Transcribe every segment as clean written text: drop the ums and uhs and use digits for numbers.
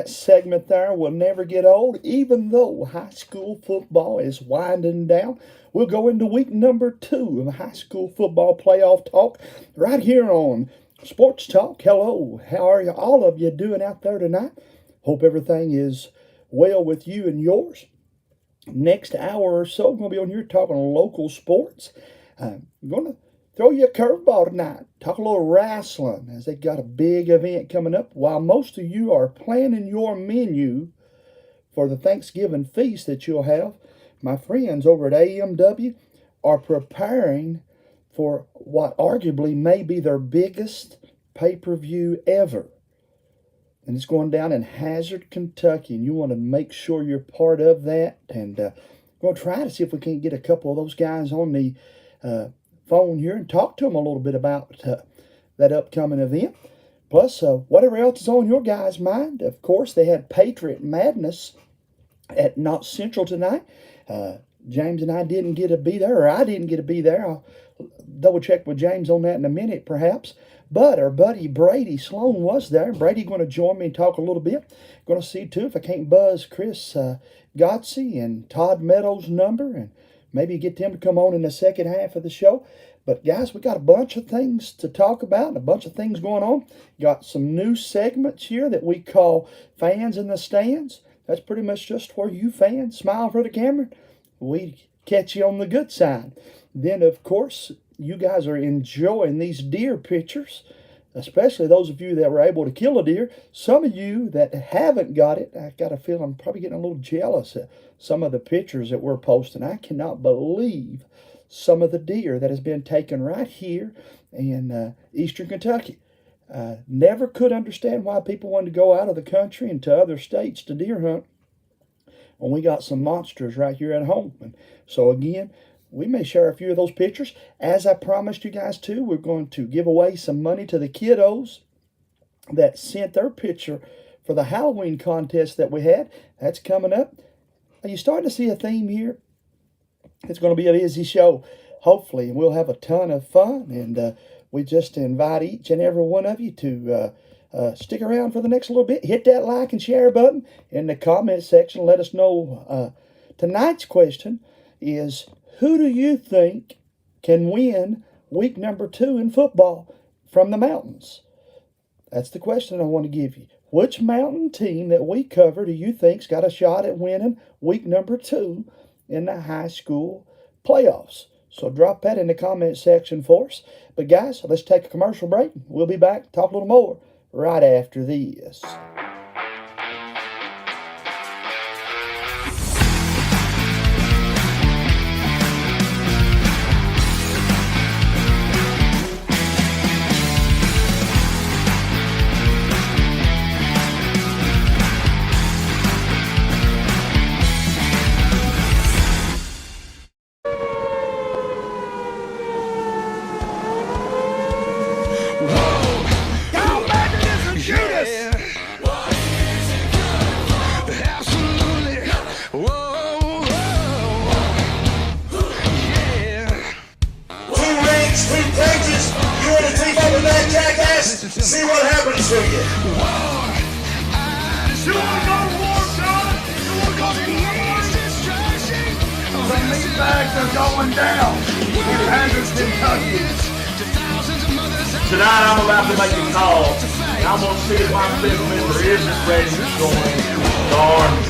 that segment there will never get old, even though high school football is winding down. We'll go into week number 2 of high school football playoff talk right here on Sports Talk. Hello, how are you, all of you doing out there tonight? Hope everything is well with you and yours. Next hour or so, I'm going to be on here talking local sports. I'm going to throw you a curveball tonight. Talk a little wrestling as they got a big event coming up. While most of you are planning your menu for the Thanksgiving feast that you'll have, my friends over at AMW are preparing for what arguably may be their biggest pay-per-view ever. And it's going down in Hazard, Kentucky, and you want to make sure you're part of that. And we're going to try to see if we can't get a couple of those guys on the phone here and talk to them a little bit about that upcoming event. Plus, whatever else is on your guys' mind. Of course, they had Patriot Madness at Knott Central tonight. James and I didn't get to be there, or I didn't get to be there. I'll double check with James on that in a minute, perhaps. But our buddy Brady Sloan was there. Brady going to join me and talk a little bit. Going to see, too, if I can't buzz Chris Godsey and Todd Meadows' number and maybe get them to come on in the second half of the show. But, guys, we got a bunch of things to talk about and a bunch of things going on. Got some new segments here that we call Fans in the Stands. That's pretty much just where you fans smile for the camera. We catch you on the good side. Then, of course, you guys are enjoying these deer pictures, especially those of you that were able to kill a deer. Some of you that haven't got it, I got a feeling I'm probably getting a little jealous of some of the pictures that we're posting. I cannot believe some of the deer that has been taken right here in eastern Kentucky. Never could understand why people wanted to go out of the country and to other states to deer hunt when we got some monsters right here at home. And so again, we may share a few of those pictures. As I promised you guys too, we're going to give away some money to the kiddos that sent their picture for the Halloween contest that we had. That's coming up. Are you starting to see a theme here? It's going to be a busy show, hopefully, and we'll have a ton of fun. And we just invite each and every one of you to stick around for the next little bit. Hit that like and share button in the comment section. Let us know. Tonight's question is, who do you think can win week number 2 in football from the mountains? That's the question I want to give you. Which mountain team that we cover do you think's got a shot at winning week number 2 in the high school playoffs? So drop that in the comment section for us. But guys, let's take a commercial break. We'll be back to talk a little more right after this. See what happens to you. You want to go to war, John? You want to go to war? The meat bags are going down in Hazard, Kentucky. Tonight I'm about to make a call, and I'm going to see if my fifth member isn't ready to join the Army.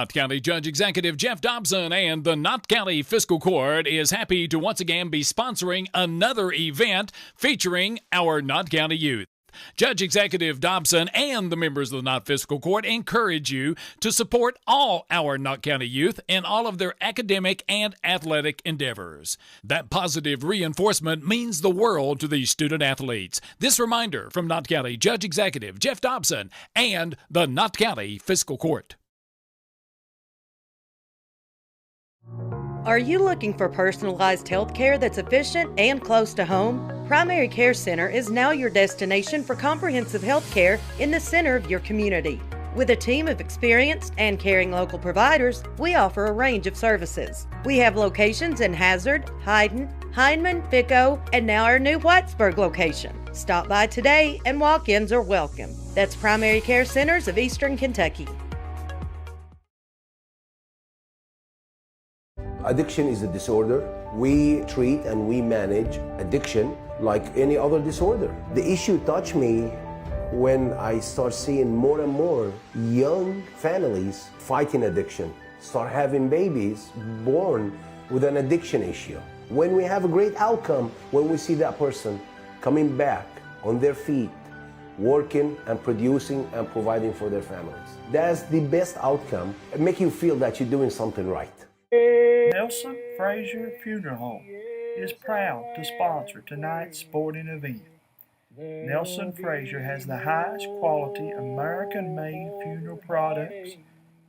Knott County Judge Executive Jeff Dobson and the Knott County Fiscal Court is happy to once again be sponsoring another event featuring our Knott County youth. Judge Executive Dobson and the members of the Knott Fiscal Court encourage you to support all our Knott County youth in all of their academic and athletic endeavors. That positive reinforcement means the world to these student athletes. This reminder from Knott County Judge Executive Jeff Dobson and the Knott County Fiscal Court. Are you looking for personalized health care that's efficient and close to home? Primary Care Center is now your destination for comprehensive health care in the center of your community. With a team of experienced and caring local providers, we offer a range of services. We have locations in Hazard, Hyden, Hindman, Fico, and now our new Whitesburg location. Stop by today and walk-ins are welcome. That's Primary Care Centers of Eastern Kentucky. Addiction is a disorder. We treat and we manage addiction like any other disorder. The issue touched me when I start seeing more and more young families fighting addiction, start having babies born with an addiction issue. When we have a great outcome, when we see that person coming back on their feet, working and producing and providing for their families. That's the best outcome. It makes you feel that you're doing something right. Nelson Frazier Funeral Home is proud to sponsor tonight's sporting event. Nelson Frazier has the highest quality American-made funeral products,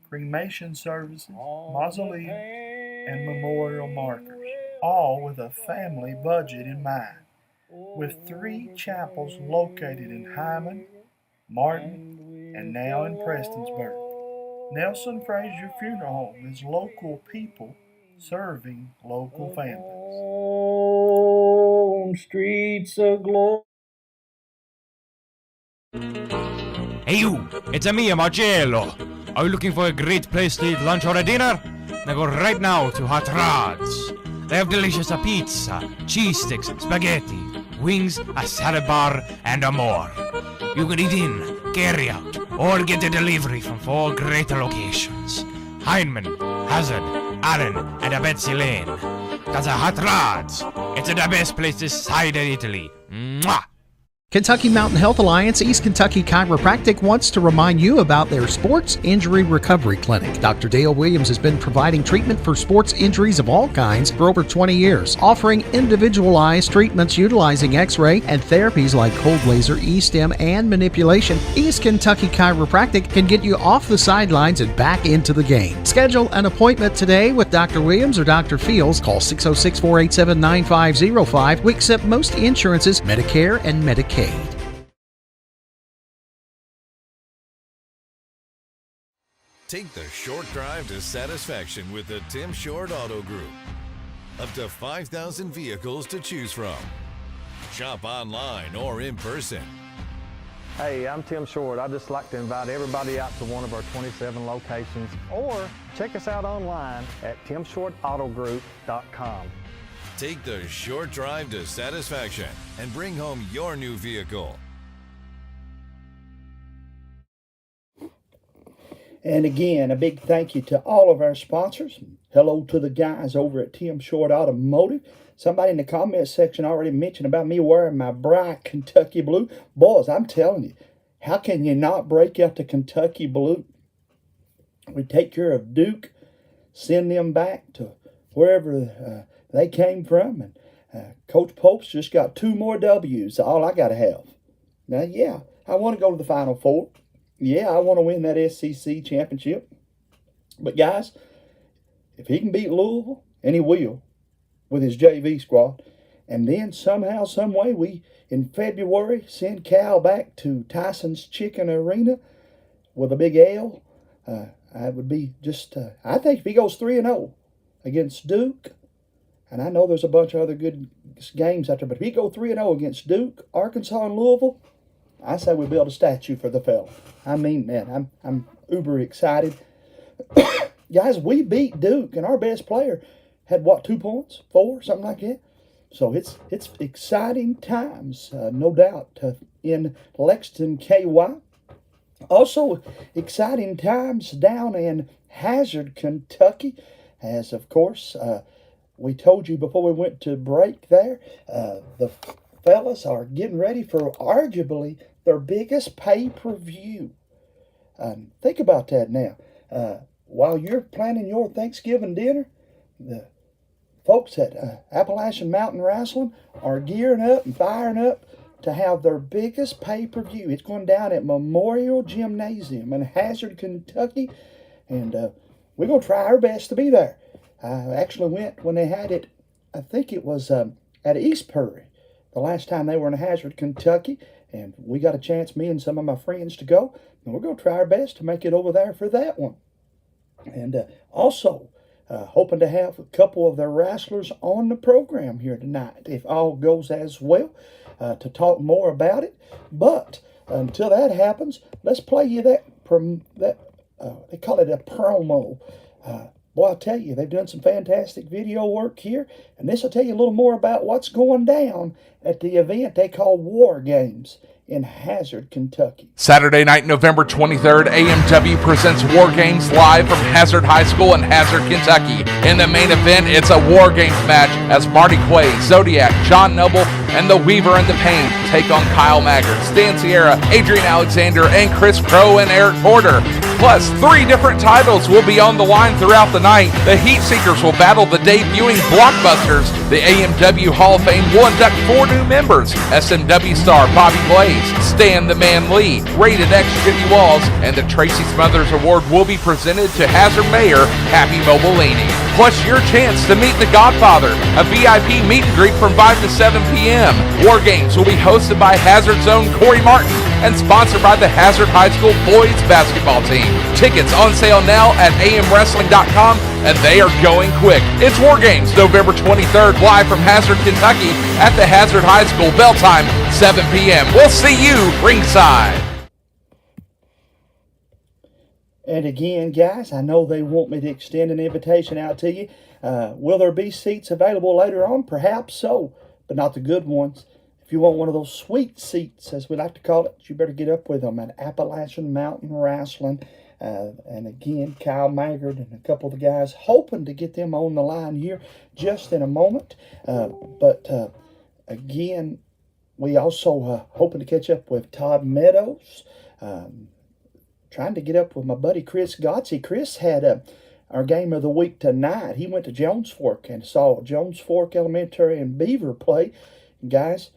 cremation services, mausoleums, and memorial markers, all with a family budget in mind. With 3 chapels located in Hyman, Martin, and now in Prestonsburg, Nelson Frazier Funeral Home is local people serving local families. On streets of glory. Hey you, it's me, Marcello. Are you looking for a great place to eat lunch or a dinner? Now go right now to Hot Rods. They have delicious pizza, cheese sticks, spaghetti, wings, a salad bar, and more. You can eat in, carry out, or get a delivery from 4 great locations. Hindman, Hazard, Allen, and Betsy Lane. That's a Hot Rods. It's the best place this side of Italy. Mwah! Kentucky Mountain Health Alliance East Kentucky Chiropractic wants to remind you about their Sports Injury Recovery Clinic. Dr. Dale Williams has been providing treatment for sports injuries of all kinds for over 20 years, offering individualized treatments utilizing x-ray and therapies like cold laser, e-stim, and manipulation. East Kentucky Chiropractic can get you off the sidelines and back into the game. Schedule an appointment today with Dr. Williams or Dr. Fields. Call 606-487-9505. We accept most insurances, Medicare and Medicaid. Take the short drive to satisfaction with the Tim Short Auto Group. Up to 5,000 vehicles to choose from. Shop online or in person. Hey, I'm Tim Short. I'd just like to invite everybody out to one of our 27 locations, or check us out online at timshortautogroup.com. Take the short drive to satisfaction and bring home your new vehicle. And again, a big thank you to all of our sponsors. Hello to the guys over at Tim Short Automotive. Somebody in the comment section already mentioned about me wearing my bright Kentucky blue. Boys, I'm telling you, how can you not break out the Kentucky blue? We take care of Duke, send them back to wherever they came from. And Coach Pope's just got 2 more W's. All I got to have. Now, yeah, I want to go to the Final Four. Yeah, I want to win that SEC championship. But, guys, if he can beat Louisville, and he will, with his JV squad, and then somehow, some way, we, in February, send Cal back to Tyson's Chicken Arena with a big L, I would be just, I think if he goes 3-0 against Duke, and I know there's a bunch of other good games out there, but if he go 3-0 against Duke, Arkansas, and Louisville, I say we build a statue for the fella. I mean, man, I'm uber excited. Guys, we beat Duke, and our best player had, 2 points? 4? Something like that. So it's exciting times, no doubt, in Lexington, KY. Also, exciting times down in Hazard, Kentucky, as of course we told you before we went to break there. The fellas are getting ready for arguably their biggest pay-per-view. Think about that now. While you're planning your Thanksgiving dinner, the folks at Appalachian Mountain Wrestling are gearing up and firing up to have their biggest pay-per-view. It's going down at Memorial Gymnasium in Hazard, Kentucky, and we're going to try our best to be there. I actually went when they had it, I think it was at East Prairie, the last time they were in Hazard, Kentucky, and we got a chance, me and some of my friends, to go, and we're going to try our best to make it over there for that one. And also, hoping to have a couple of their wrestlers on the program here tonight, if all goes as well, to talk more about it. But until that happens, let's play you that they call it a promo. Boy, I'll tell you, they've done some fantastic video work here, and this will tell you a little more about what's going down at the event they call War Games in Hazard, Kentucky. Saturday night, November 23rd, AMW presents War Games live from Hazard High School in Hazard, Kentucky. In the main event, it's a War Games match as Marty Quay, Zodiac, John Noble, and the Weaver and the Pain take on Kyle Maggard, Stan Sierra, Adrian Alexander, and Chris Crow and Eric Porter. Plus, 3 different titles will be on the line throughout the night. The Heat Seekers will battle the debuting Blockbusters. The AMW Hall of Fame will induct 4 new members: SMW star Bobby Blaze, Stan the Man Lee, Rated X Jimmy Walls, and the Tracy Smothers Award will be presented to Hazard Mayor Happy Mobilini. Plus, your chance to meet the Godfather, a VIP meet and greet from 5 to 7 p.m. War Games will be hosted by Hazard's own Corey Martin and sponsored by the Hazard High School boys basketball team. Tickets on sale now at amwrestling.com, and they are going quick. It's War Games, November 23rd, live from Hazard, Kentucky at the Hazard High School. Bell time, 7 p.m. We'll see you ringside. And again, guys, I know they want me to extend an invitation out to you. Will there be seats available later on? Perhaps so, but not the good ones. If you want one of those sweet seats, as we like to call it, you better get up with them at Appalachian Mountain Wrestling. And again, Kyle Maggard and a couple of the guys, hoping to get them on the line here just in a moment. But again, we also hoping to catch up with Todd Meadows. Trying to get up with my buddy Chris Gotze. Chris had our game of the week tonight. He went to Jones Fork and saw Jones Fork Elementary and Beaver play. And guys,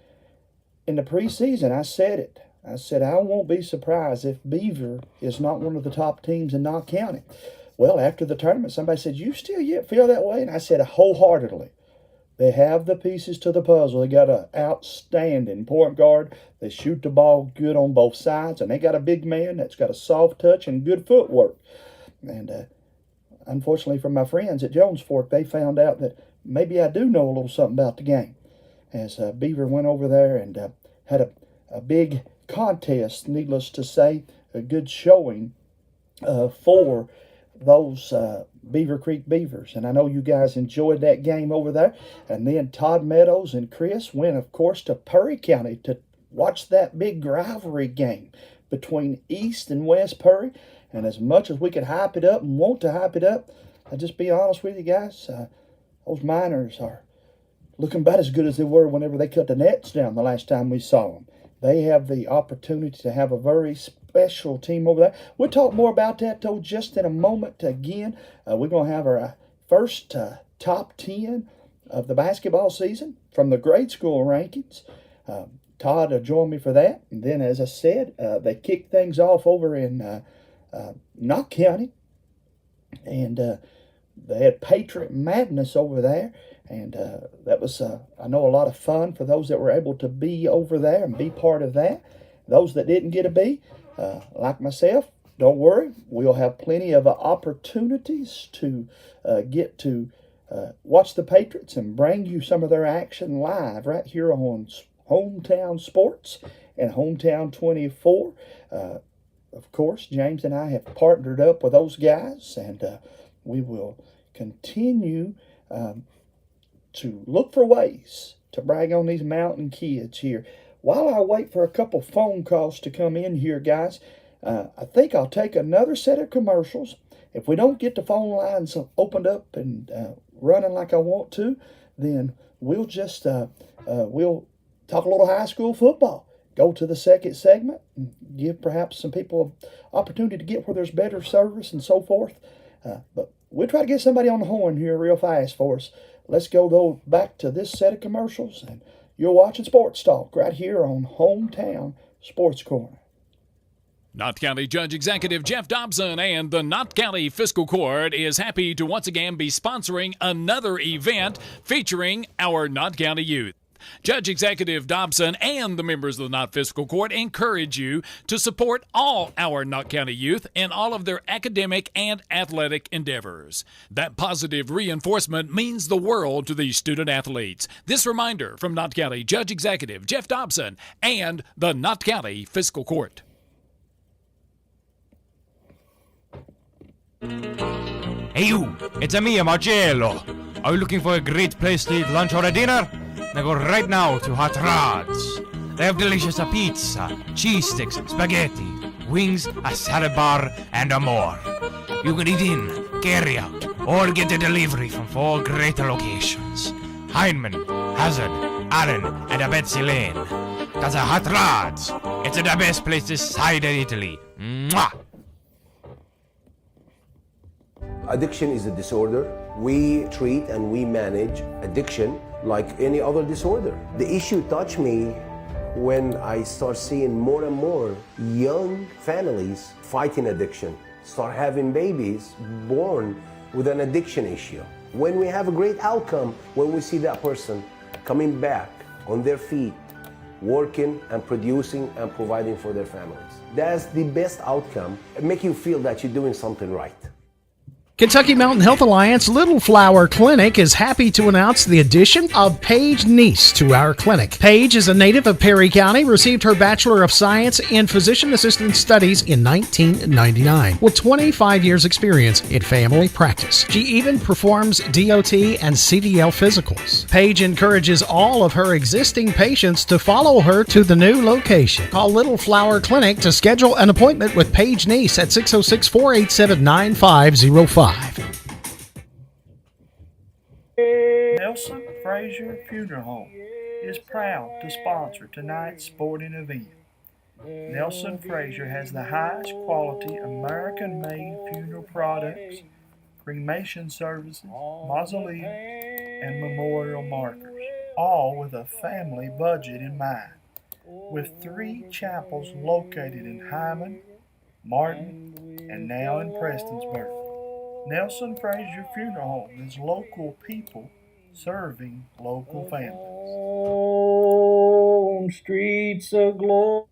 in the preseason, I said it. I said, I won't be surprised if Beaver is not one of the top teams in Knott County. Well, after the tournament, somebody said, you still yet feel that way? And I said, wholeheartedly. They have the pieces to the puzzle. They got an outstanding point guard. They shoot the ball good on both sides. And they got a big man that's got a soft touch and good footwork. And unfortunately for my friends at Jones Fork, they found out that maybe I do know a little something about the game. As Beaver went over there and had a big contest, needless to say, a good showing for those Beaver Creek Beavers. And I know you guys enjoyed that game over there. And then Todd Meadows and Chris went, of course, to Perry County to watch that big rivalry game between East and West Perry. And as much as we could hype it up and want to hype it up, I'll just be honest with you guys, those Miners are looking about as good as they were whenever they cut the nets down the last time we saw them. They have the opportunity to have a very special team over there. We'll talk more about that, though, just in a moment. Again, we're going to have our first top 10 of the basketball season from the grade school rankings. Todd will join me for that. And then, as I said, they kick things off over in Knott County. And they had Patriot Madness over there. And that was, I know, a lot of fun for those that were able to be over there and be part of that. Those that didn't get to be, like myself, don't worry. We'll have plenty of opportunities to get to watch the Patriots and bring you some of their action live right here on Hometown Sports and Hometown 24. Of course, James and I have partnered up with those guys, and we will continue to look for ways to brag on these mountain kids here. While I wait for a couple phone calls to come in here, guys, I think I'll take another set of commercials. If we don't get the phone lines opened up and running like I want to, then we'll just we'll talk a little high school football. Go to the second segment and give perhaps some people an opportunity to get where there's better service and so forth. But we'll try to get somebody on the horn here real fast for us. Let's go, though, back to this set of commercials. And you're watching Sports Talk right here on Hometown Sports Corner. Knott County Judge Executive Jeff Dobson and the Knott County Fiscal Court is happy to once again be sponsoring another event featuring our Knott County youth. Judge Executive Dobson and the members of the Knott Fiscal Court encourage you to support all our Knott County youth in all of their academic and athletic endeavors. That positive reinforcement means the world to these student athletes. This reminder from Knott County Judge Executive Jeff Dobson and the Knott County Fiscal Court. Hey you, it's me, Marcello. Are you looking for a great place to eat lunch or a dinner? Then go right now to Hot Rods. They have delicious pizza, cheese sticks, spaghetti, wings, a salad bar, and more. You can eat in, carry out, or get a delivery from 4 great locations: Heinemann, Hazard, Allen, and Betsy Lane. That's a Hot Rods. It's the best place this side of Italy. Mwah! Addiction is a disorder. We treat and we manage addiction like any other disorder. The issue touched me when I start seeing more and more young families fighting addiction, start having babies born with an addiction issue. When we have a great outcome, when we see that person coming back on their feet, working and producing and providing for their families. That's the best outcome. It makes you feel that you're doing something right. Kentucky Mountain Health Alliance Little Flower Clinic is happy to announce the addition of Paige Neese to our clinic. Paige is a native of Perry County, received her Bachelor of Science in Physician Assistant Studies in 1999, with 25 years experience in family practice. She even performs DOT and CDL physicals. Paige encourages all of her existing patients to follow her to the new location. Call Little Flower Clinic to schedule an appointment with Paige Neese at 606-487-9505. Nelson Frazier Funeral Home is proud to sponsor tonight's sporting event. Nelson Frazier has the highest quality American-made funeral products, cremation services, mausoleum, and memorial markers, all with a family budget in mind. With 3 chapels located in Hyman, Martin, and now in Prestonsburg. Nelson Frazier Funeral Home is local people serving local families. On streets of glory.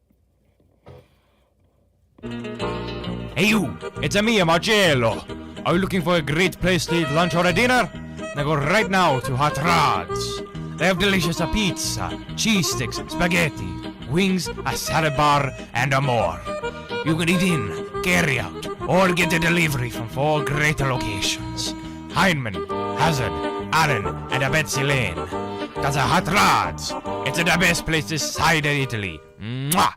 Hey you, it's me, Marcello. Are you looking for a great place to eat lunch or a dinner? Then go right now to Hot Rods. They have delicious pizza, cheese sticks, spaghetti, wings, a salad bar, and more. You can eat in, carry out, or get a delivery from 4 great locations: Heinemann, Hazard, Allen, and Betsy Lane. That's a Hot Rods. It's the best place this side of Italy. Mwah!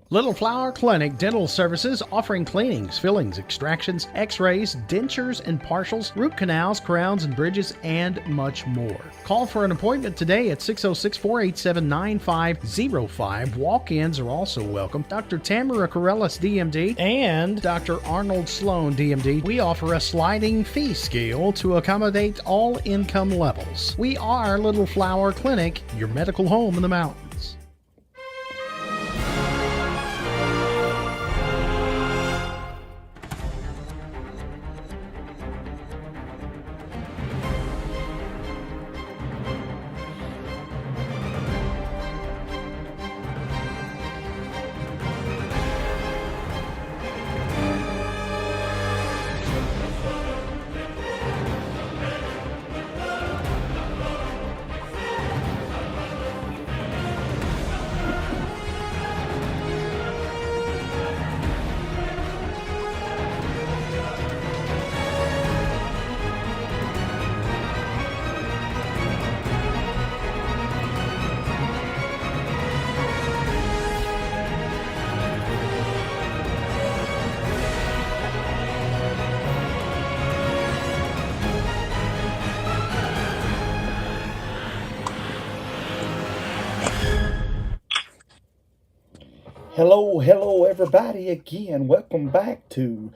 Little Flower Clinic Dental Services, offering cleanings, fillings, extractions, x-rays, dentures and partials, root canals, crowns and bridges, and much more. Call for an appointment today at 606-487-9505. Walk-ins are also welcome. Dr. Tamara Corellis, DMD, and Dr. Arnold Sloan, DMD. We offer a sliding fee scale to accommodate all income levels. We are Little Flower Clinic, your medical home in the mountains. Hello, everybody again. Welcome back to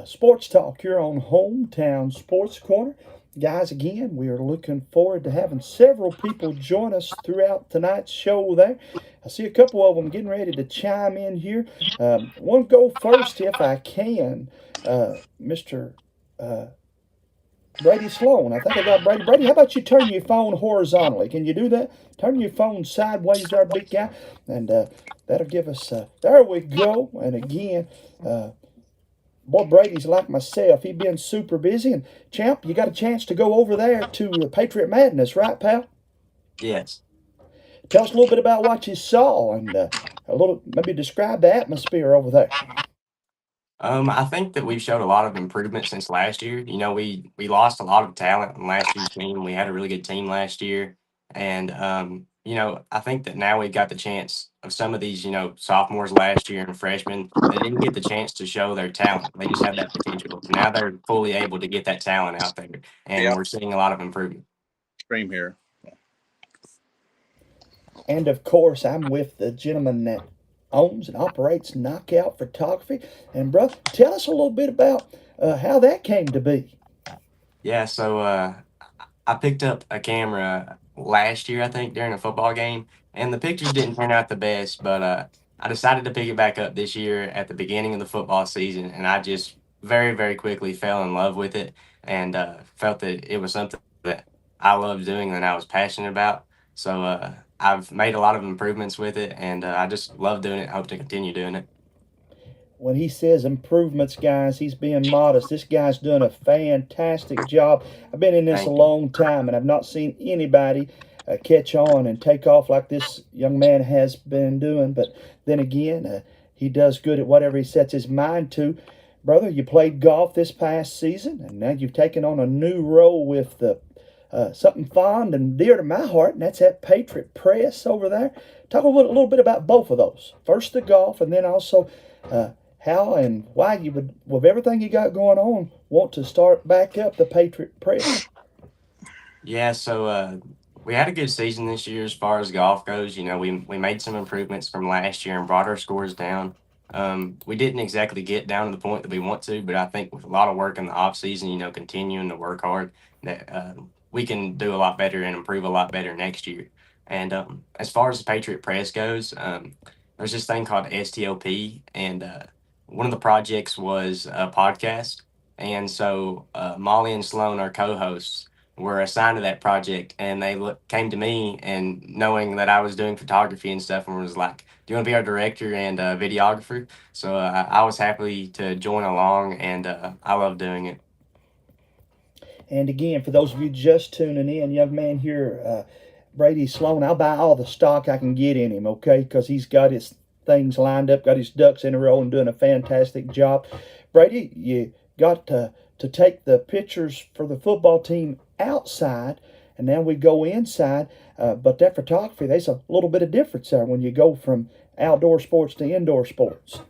Sports Talk here on Hometown Sports Corner. Guys, again, we are looking forward to having several people join us throughout tonight's show there. I see a couple of them getting ready to chime in here. Want to go first if I can. Mr. Brady Sloan. I think I got Brady. Brady, how about you turn your phone horizontally? Can you do that? Turn your phone sideways there, big guy. And that'll give us, there we go. And again, boy, Brady's like myself. He's been super busy. And Champ, you got a chance to go over there to the Patriot Madness, right, pal? Yes. Tell us a little bit about what you saw and maybe describe the atmosphere over there. I think that we've showed a lot of improvement since last year. You know, we lost a lot of talent in last year's team. We had a really good team last year. And, you know, I think that now we've got the chance of some of these, you know, sophomores last year and freshmen, they didn't get the chance to show their talent. They just have that potential. Now they're fully able to get that talent out there. And we're seeing a lot of improvement. Stream here. And of course, I'm with the gentleman that owns and operates Knockout Photography. And, bro, tell us a little bit about how that came to be. Yeah, so I picked up a camera last year, I think, during a football game, and the pictures didn't turn out the best, but I decided to pick it back up this year at the beginning of the football season, and I just very, very quickly fell in love with it and felt that it was something that I loved doing and I was passionate about. So I've made a lot of improvements with it, and I just love doing it. Hope to continue doing it. When he says improvements, guys, he's being modest. This guy's doing a fantastic job. I've been in this a long time, and I've not seen anybody catch on and take off like this young man has been doing. But then again, he does good at whatever he sets his mind to. Brother, you played golf this past season, and now you've taken on a new role with something fond and dear to my heart, and that's that Patriot Press over there. Talk a little bit about both of those. First the golf, and then also how and why you would, with everything you got going on, want to start back up the Patriot Press. Yeah, so we had a good season this year as far as golf goes. You know, we made some improvements from last year and brought our scores down. We didn't exactly get down to the point that we want to, but I think with a lot of work in the off season, you know, continuing to work hard, that we can do a lot better and improve a lot better next year. And as far as the Patriot Press goes, there's this thing called STOP, and one of the projects was a podcast. And so Molly and Sloan, our co-hosts, were assigned to that project, and they came to me, and knowing that I was doing photography and stuff, and was like, do you want to be our director and videographer? So I was happy to join along, and I love doing it. And again, for those of you just tuning in, young man here, Brady Sloan, I'll buy all the stock I can get in him, okay? Because he's got his things lined up, got his ducks in a row, and doing a fantastic job. Brady, you got to take the pictures for the football team outside, and now we go inside. But that photography, there's a little bit of difference there when you go from outdoor sports to indoor sports.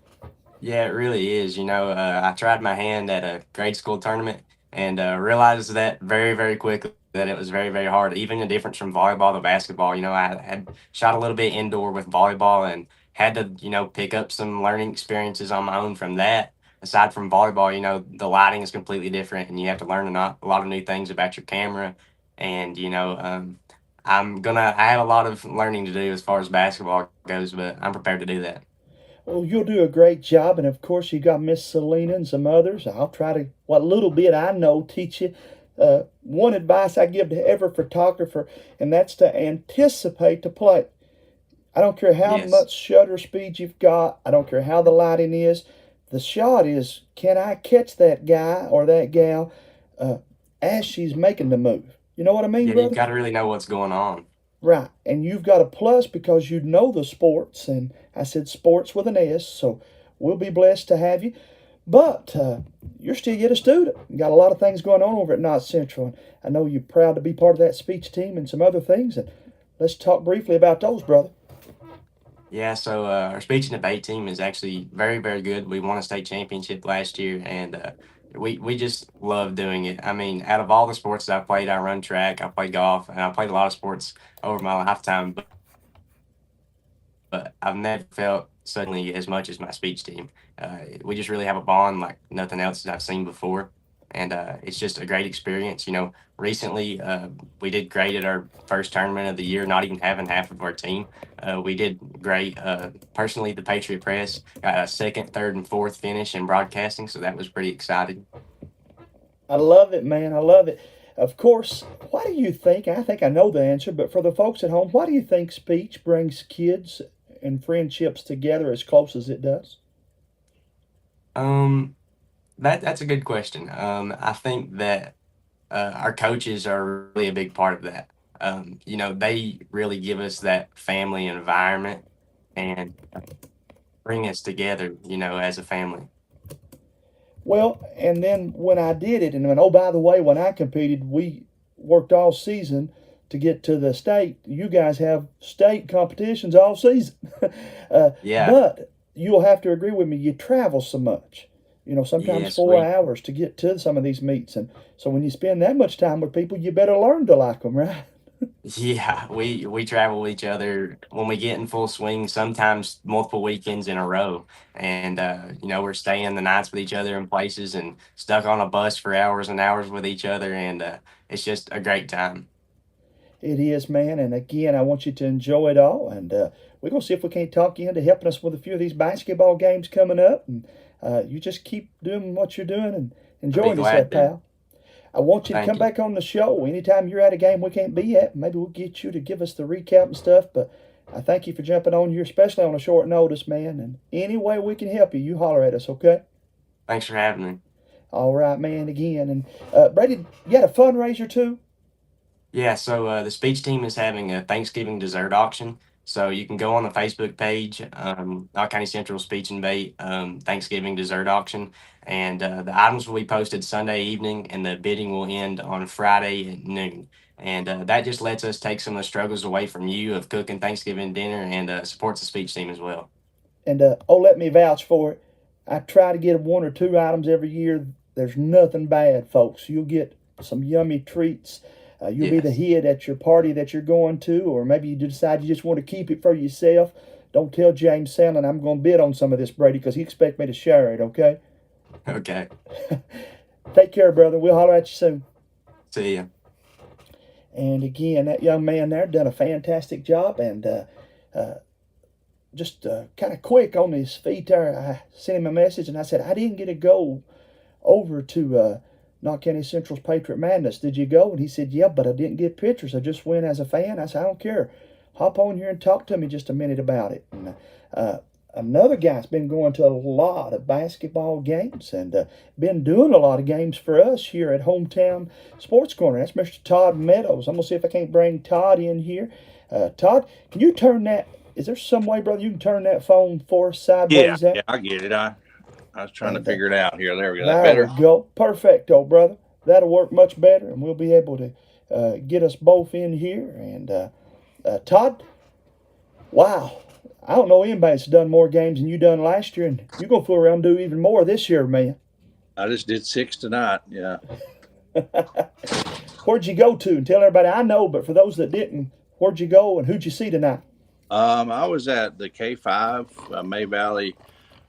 Yeah, it really is. You know, I tried my hand at a grade school tournament and realized that very, very quickly that it was very, very hard. Even the difference from volleyball to basketball. You know, I had shot a little bit indoor with volleyball and had to, you know, pick up some learning experiences on my own from that. Aside from volleyball, you know, the lighting is completely different, and you have to learn a lot of new things about your camera. And, you know, I have a lot of learning to do as far as basketball goes, but I'm prepared to do that. Well, you'll do a great job, and of course you got Miss Selena and some others. I'll try to, what little bit I know, teach you. One advice I give to every photographer, and that's to anticipate the play. I don't care how much shutter speed you've got. I don't care how the lighting is. The shot is, can I catch that guy or that gal as she's making the move? You know what I mean, Yeah, brother? you've got to really know what's going on. Right, and you've got a plus because you know the sports, and I said sports with an S, so we'll be blessed to have you. But you're still yet a student. You got a lot of things going on over at Knott Central, and I know you're proud to be part of that speech team and some other things, and let's talk briefly about those, brother. Yeah, so our speech and debate team is actually very, very good. We won a state championship last year, and we just love doing it. I mean, out of all the sports that I played, I run track, I play golf, and I played a lot of sports over my lifetime. but I've never felt suddenly as much as my speech team. We just really have a bond like nothing else that I've seen before. And it's just a great experience. Recently we did great at our first tournament of the year, not even having half of our team. We did great. Personally, the Patriot Press got a second, third, and fourth finish in broadcasting, so that was pretty exciting. I love it, man. I love it. Of course, why do you think, I think I know the answer, but for the folks at home, why do you think speech brings kids and friendships together as close as it does? That's a good question. I think that our coaches are really a big part of that. They really give us that family environment and bring us together, as a family. Well, and then when I did it, and when, oh, by the way, when I competed, we worked all season to get to the state. You guys have state competitions all season. Yeah. But you'll have to agree with me, you travel so much. Sometimes Yes, 4 hours to get to some of these meets. And so when you spend that much time with people, you better learn to like them, right? Yeah, we travel with each other when we get in full swing, sometimes multiple weekends in a row. And we're staying the nights with each other in places and stuck on a bus for hours and hours with each other, and it's just a great time. It is, man. And again, I want you to enjoy it all. And we're going to see if we can't talk you into helping us with a few of these basketball games coming up. And you just keep doing what you're doing and enjoying yourself, glad to. pal. I want you to Thank come you. back on the show anytime you're at a game we can't be at. Maybe we'll get you to give us the recap and stuff. But I thank you for jumping on here, especially on a short notice, man. And any way we can help you, you holler at us, okay? Thanks for having me. All right, man, again. And Brady, you had a fundraiser too? Yeah, so the speech team is having a Thanksgiving dessert auction. So you can go on the Facebook page, Knott County Central Speech and Bait Thanksgiving dessert auction, and the items will be posted Sunday evening, and the bidding will end on Friday at noon. And that just lets us take some of the struggles away from you of cooking Thanksgiving dinner, and supports the speech team as well. And let me vouch for it. I try to get 1 or 2 items every year. There's nothing bad, folks. You'll get some yummy treats. You'll be the head at your party that you're going to, or maybe you decide you just want to keep it for yourself. Don't tell James Sandlin I'm going to bid on some of this, Brady, because he expects me to share it, okay? Okay. Take care, brother. We'll holler at you soon. See ya. And again, that young man there done a fantastic job, and just kind of quick on his feet there. I sent him a message, and I said, I didn't get to go over to Knott County Central's Patriot Madness. Did you go? And he said, yeah, but I didn't get pictures. I just went as a fan. I said, I don't care. Hop on here and talk to me just a minute about it. And another guy's been going to a lot of basketball games and been doing a lot of games for us here at Hometown Sports Corner. That's Mr. Todd Meadows. I'm going to see if I can't bring Todd in here. Todd, can you turn that? Is there some way, brother, you can turn that phone for us sideways? Yeah, I get it. I was trying to figure it out here. There we go. There That better? we go. Perfecto, brother. That'll work much better, and we'll be able to get us both in here. And Todd, wow. I don't know anybody that's done more games than you done last year, and you're going to fool around and do even more this year, man. I just did 6 tonight. Yeah. Where'd you go to? And tell everybody I know, but for those that didn't, where'd you go and who'd you see tonight? I was at the K5 May Valley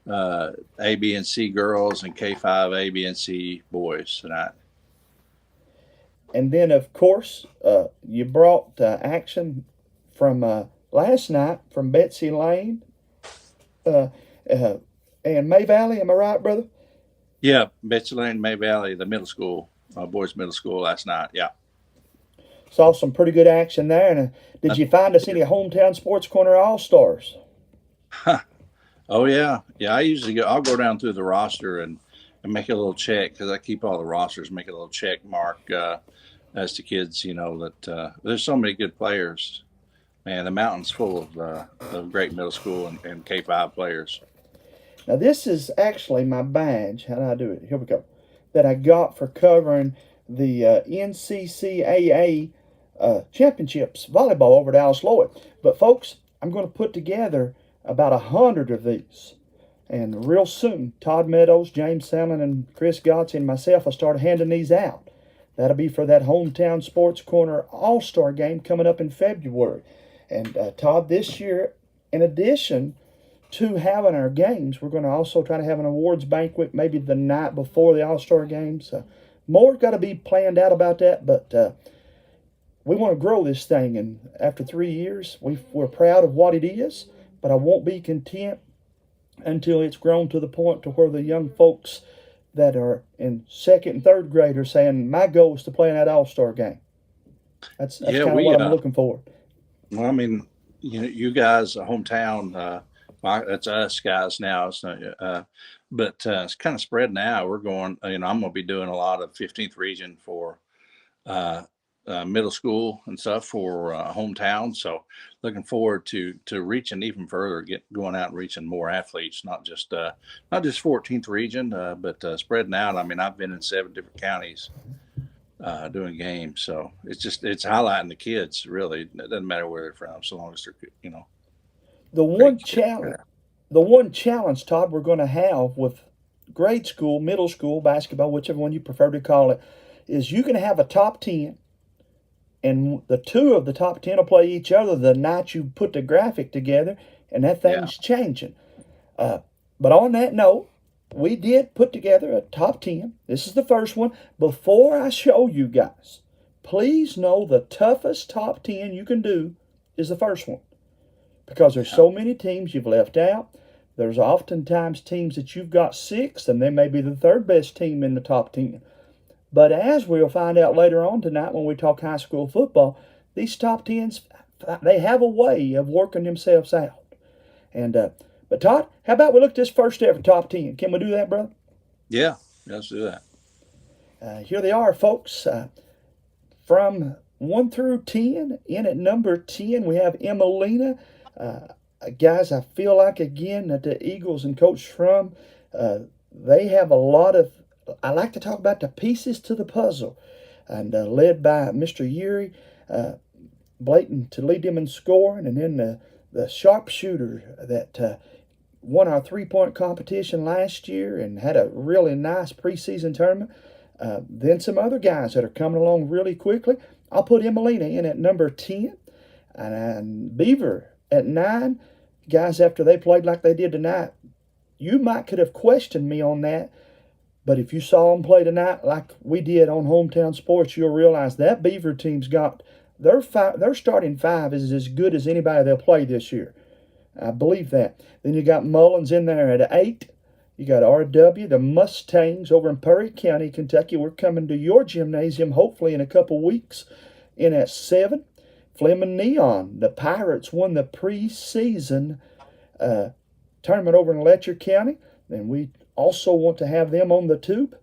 A, B, and C girls and K5 A, B, and C boys tonight. And then, of course, you brought action from last night from Betsy Lane and May Valley. Am I right, brother? Yeah, Betsy Lane, May Valley, the middle school, boys middle school last night. Yeah. Saw some pretty good action there. And did you find us any Hometown Sports Corner All-Stars? Oh, yeah. Yeah, I'll go down through the roster and make a little check because I keep all the rosters, make a little check mark as to kids, that there's so many good players. Man, the mountain's full of great middle school and K5 players. Now, this is actually my badge. How do I do it? Here we go. That I got for covering the NCCAA championships volleyball over at Alice Lloyd. But, folks, I'm going to put together about 100 of these. And real soon, Todd Meadows, James Sandlin, and Chris Gotts and myself will start handing these out. That'll be for that Hometown Sports Corner All-Star game coming up in February. And, Todd, this year, in addition to having our games, we're going to also try to have an awards banquet maybe the night before the All-Star games. More's got to be planned out about that, but we want to grow this thing. And after 3 years, we're proud of what it is, but I won't be content until it's grown to the point to where the young folks that are in second and third grade are saying, my goal is to play in that All-Star game. That's kind of what I'm looking for. Well, I mean, you guys, hometown, that's us guys now. It's not, but it's kind of spread now. We're going, I'm going to be doing a lot of 15th region for middle school and stuff for hometown. So looking forward to reaching even further, going out and reaching more athletes, not just 14th region, but spreading out. I mean, I've been in 7 different counties doing games. So it's highlighting the kids, really. It doesn't matter where they're from, so long as they're, The one challenge, Todd, we're going to have with grade school, middle school basketball, whichever one you prefer to call it, is you can have a top 10, and the 2 of the top 10 will play each other the night you put the graphic together, and that thing's changing. But on that note, we did put together a top 10. This is the first one. Before I show you guys, please know the toughest top 10 you can do is the first one. Because there's so many teams you've left out. There's oftentimes teams that you've got 6, and they may be the 3rd best team in the top 10. But as we'll find out later on tonight when we talk high school football, these top 10s, they have a way of working themselves out. And but Todd, how about we look at this first ever top 10? Can we do that, brother? Yeah, let's do that. Here they are, folks. From 1 through 10, in at number 10, we have Emelina. Guys, I feel like, again, that the Eagles and Coach Schrum, they have a lot of, I like to talk about the pieces to the puzzle, and led by Mr. Yuri Blayton to lead them in scoring, and then the sharpshooter that won our 3-point competition last year and had a really nice preseason tournament. Then some other guys that are coming along really quickly. I'll put Emelina in at number 10, and Beaver at 9. Guys, after they played like they did tonight, you could have questioned me on that, but if you saw them play tonight like we did on Hometown Sports, you'll realize that Beaver team's got their starting 5 is as good as anybody they'll play this year. I believe that. Then you got Mullins in there at 8. You got RW, the Mustangs over in Perry County, Kentucky. We're coming to your gymnasium hopefully in a couple weeks, in at 7. Fleming Neon, the Pirates won the preseason tournament over in Letcher County, and we also want to have them on the tube.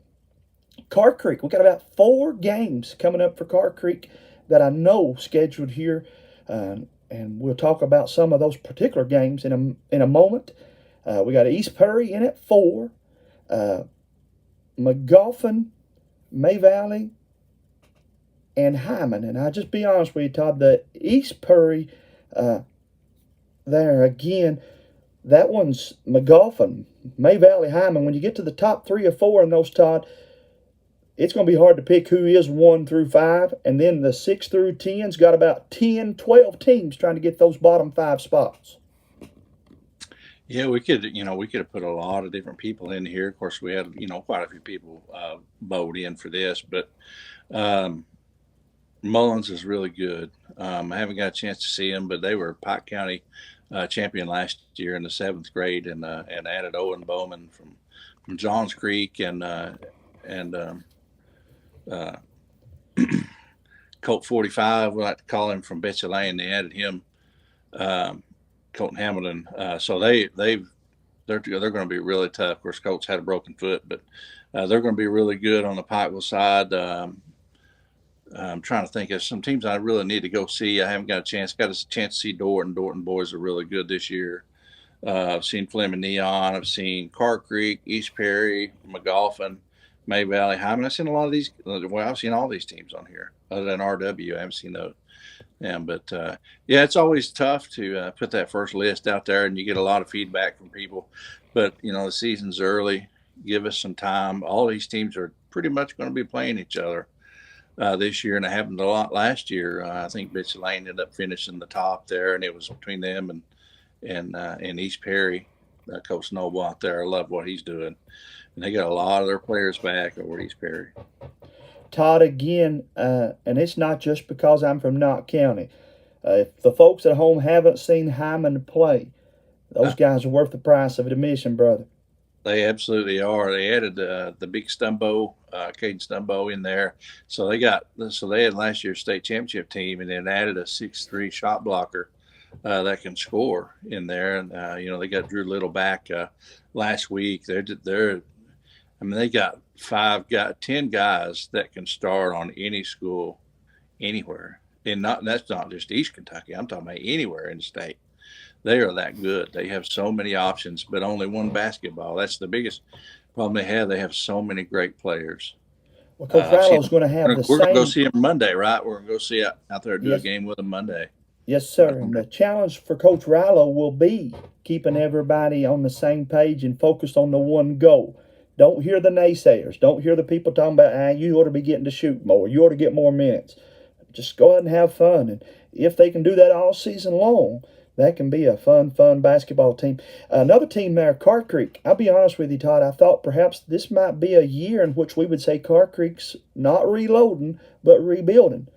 Car Creek, we got about 4 games coming up for Car Creek that I know scheduled here, and we'll talk about some of those particular games in a moment. We got East Perry in at 4, McGoffin, May Valley, and Hyman. And I'll just be honest with you, Todd, the East Perry there again, that one's McGoffin, May Valley, Hyman. When you get to the top 3 or 4 in those, Todd, it's going to be hard to pick who is 1 through 5. And then the 6 through 10's got about 10, 12 teams trying to get those bottom 5 spots. Yeah, we could have put a lot of different people in here. Of course, we had, quite a few people vote in for this, but Mullins is really good. I haven't got a chance to see them, but they were Pike County champion last year in the 7th grade, and added Owen Bowman from Johns Creek and Colt 45, we like to call him, from Betsy Lane. They added him, Colton Hamilton. So they're going to be really tough. Of course, Colt's had a broken foot, but they're going to be really good on the Pikeville side. I'm trying to think of some teams I really need to go see. I haven't got a chance. Got a chance to see Dorton. Dorton boys are really good this year. I've seen Fleming Neon. I've seen Car Creek, East Perry, McGoffin, May Valley, Hyman. I've seen a lot of these. Well, I've seen all these teams on here other than RW. I haven't seen those. Yeah, but it's always tough to put that first list out there, and you get a lot of feedback from people. But the season's early. Give us some time. All these teams are pretty much going to be playing each other this year, and it happened a lot last year. I think Betsy Lane ended up finishing the top there, and it was between them in East Perry. Coach Noble out there, I love what he's doing, and they got a lot of their players back over at East Perry. Todd, again, and it's not just because I'm from Knott County. If the folks at home haven't seen Hyman play, those guys are worth the price of admission, brother. They absolutely are. They added the big Stumbo, Caden Stumbo in there. So they had last year's state championship team, and then added a 6'3" shot blocker that can score in there. And they got Drew Little back last week. They got 10 guys that can start on any school, anywhere. And that's not just East Kentucky. I'm talking about anywhere in the state. They are that good. They have so many options, but only one basketball. That's the biggest problem they have. They have so many great players. Well, Coach Rallo's going to have the same. We're going to go see him Monday, right? We're going to go see out there do a game with him Monday. Yes, sir. And the challenge for Coach Rallo will be keeping everybody on the same page and focused on the one goal. Don't hear the naysayers. Don't hear the people talking about, you ought to be getting to shoot more. You ought to get more minutes. Just go ahead and have fun. And if they can do that all season long, that can be a fun basketball team. Another team there, Carr Creek. I'll be honest with you, Todd. I thought perhaps this might be a year in which we would say Carr Creek's not reloading, but rebuilding.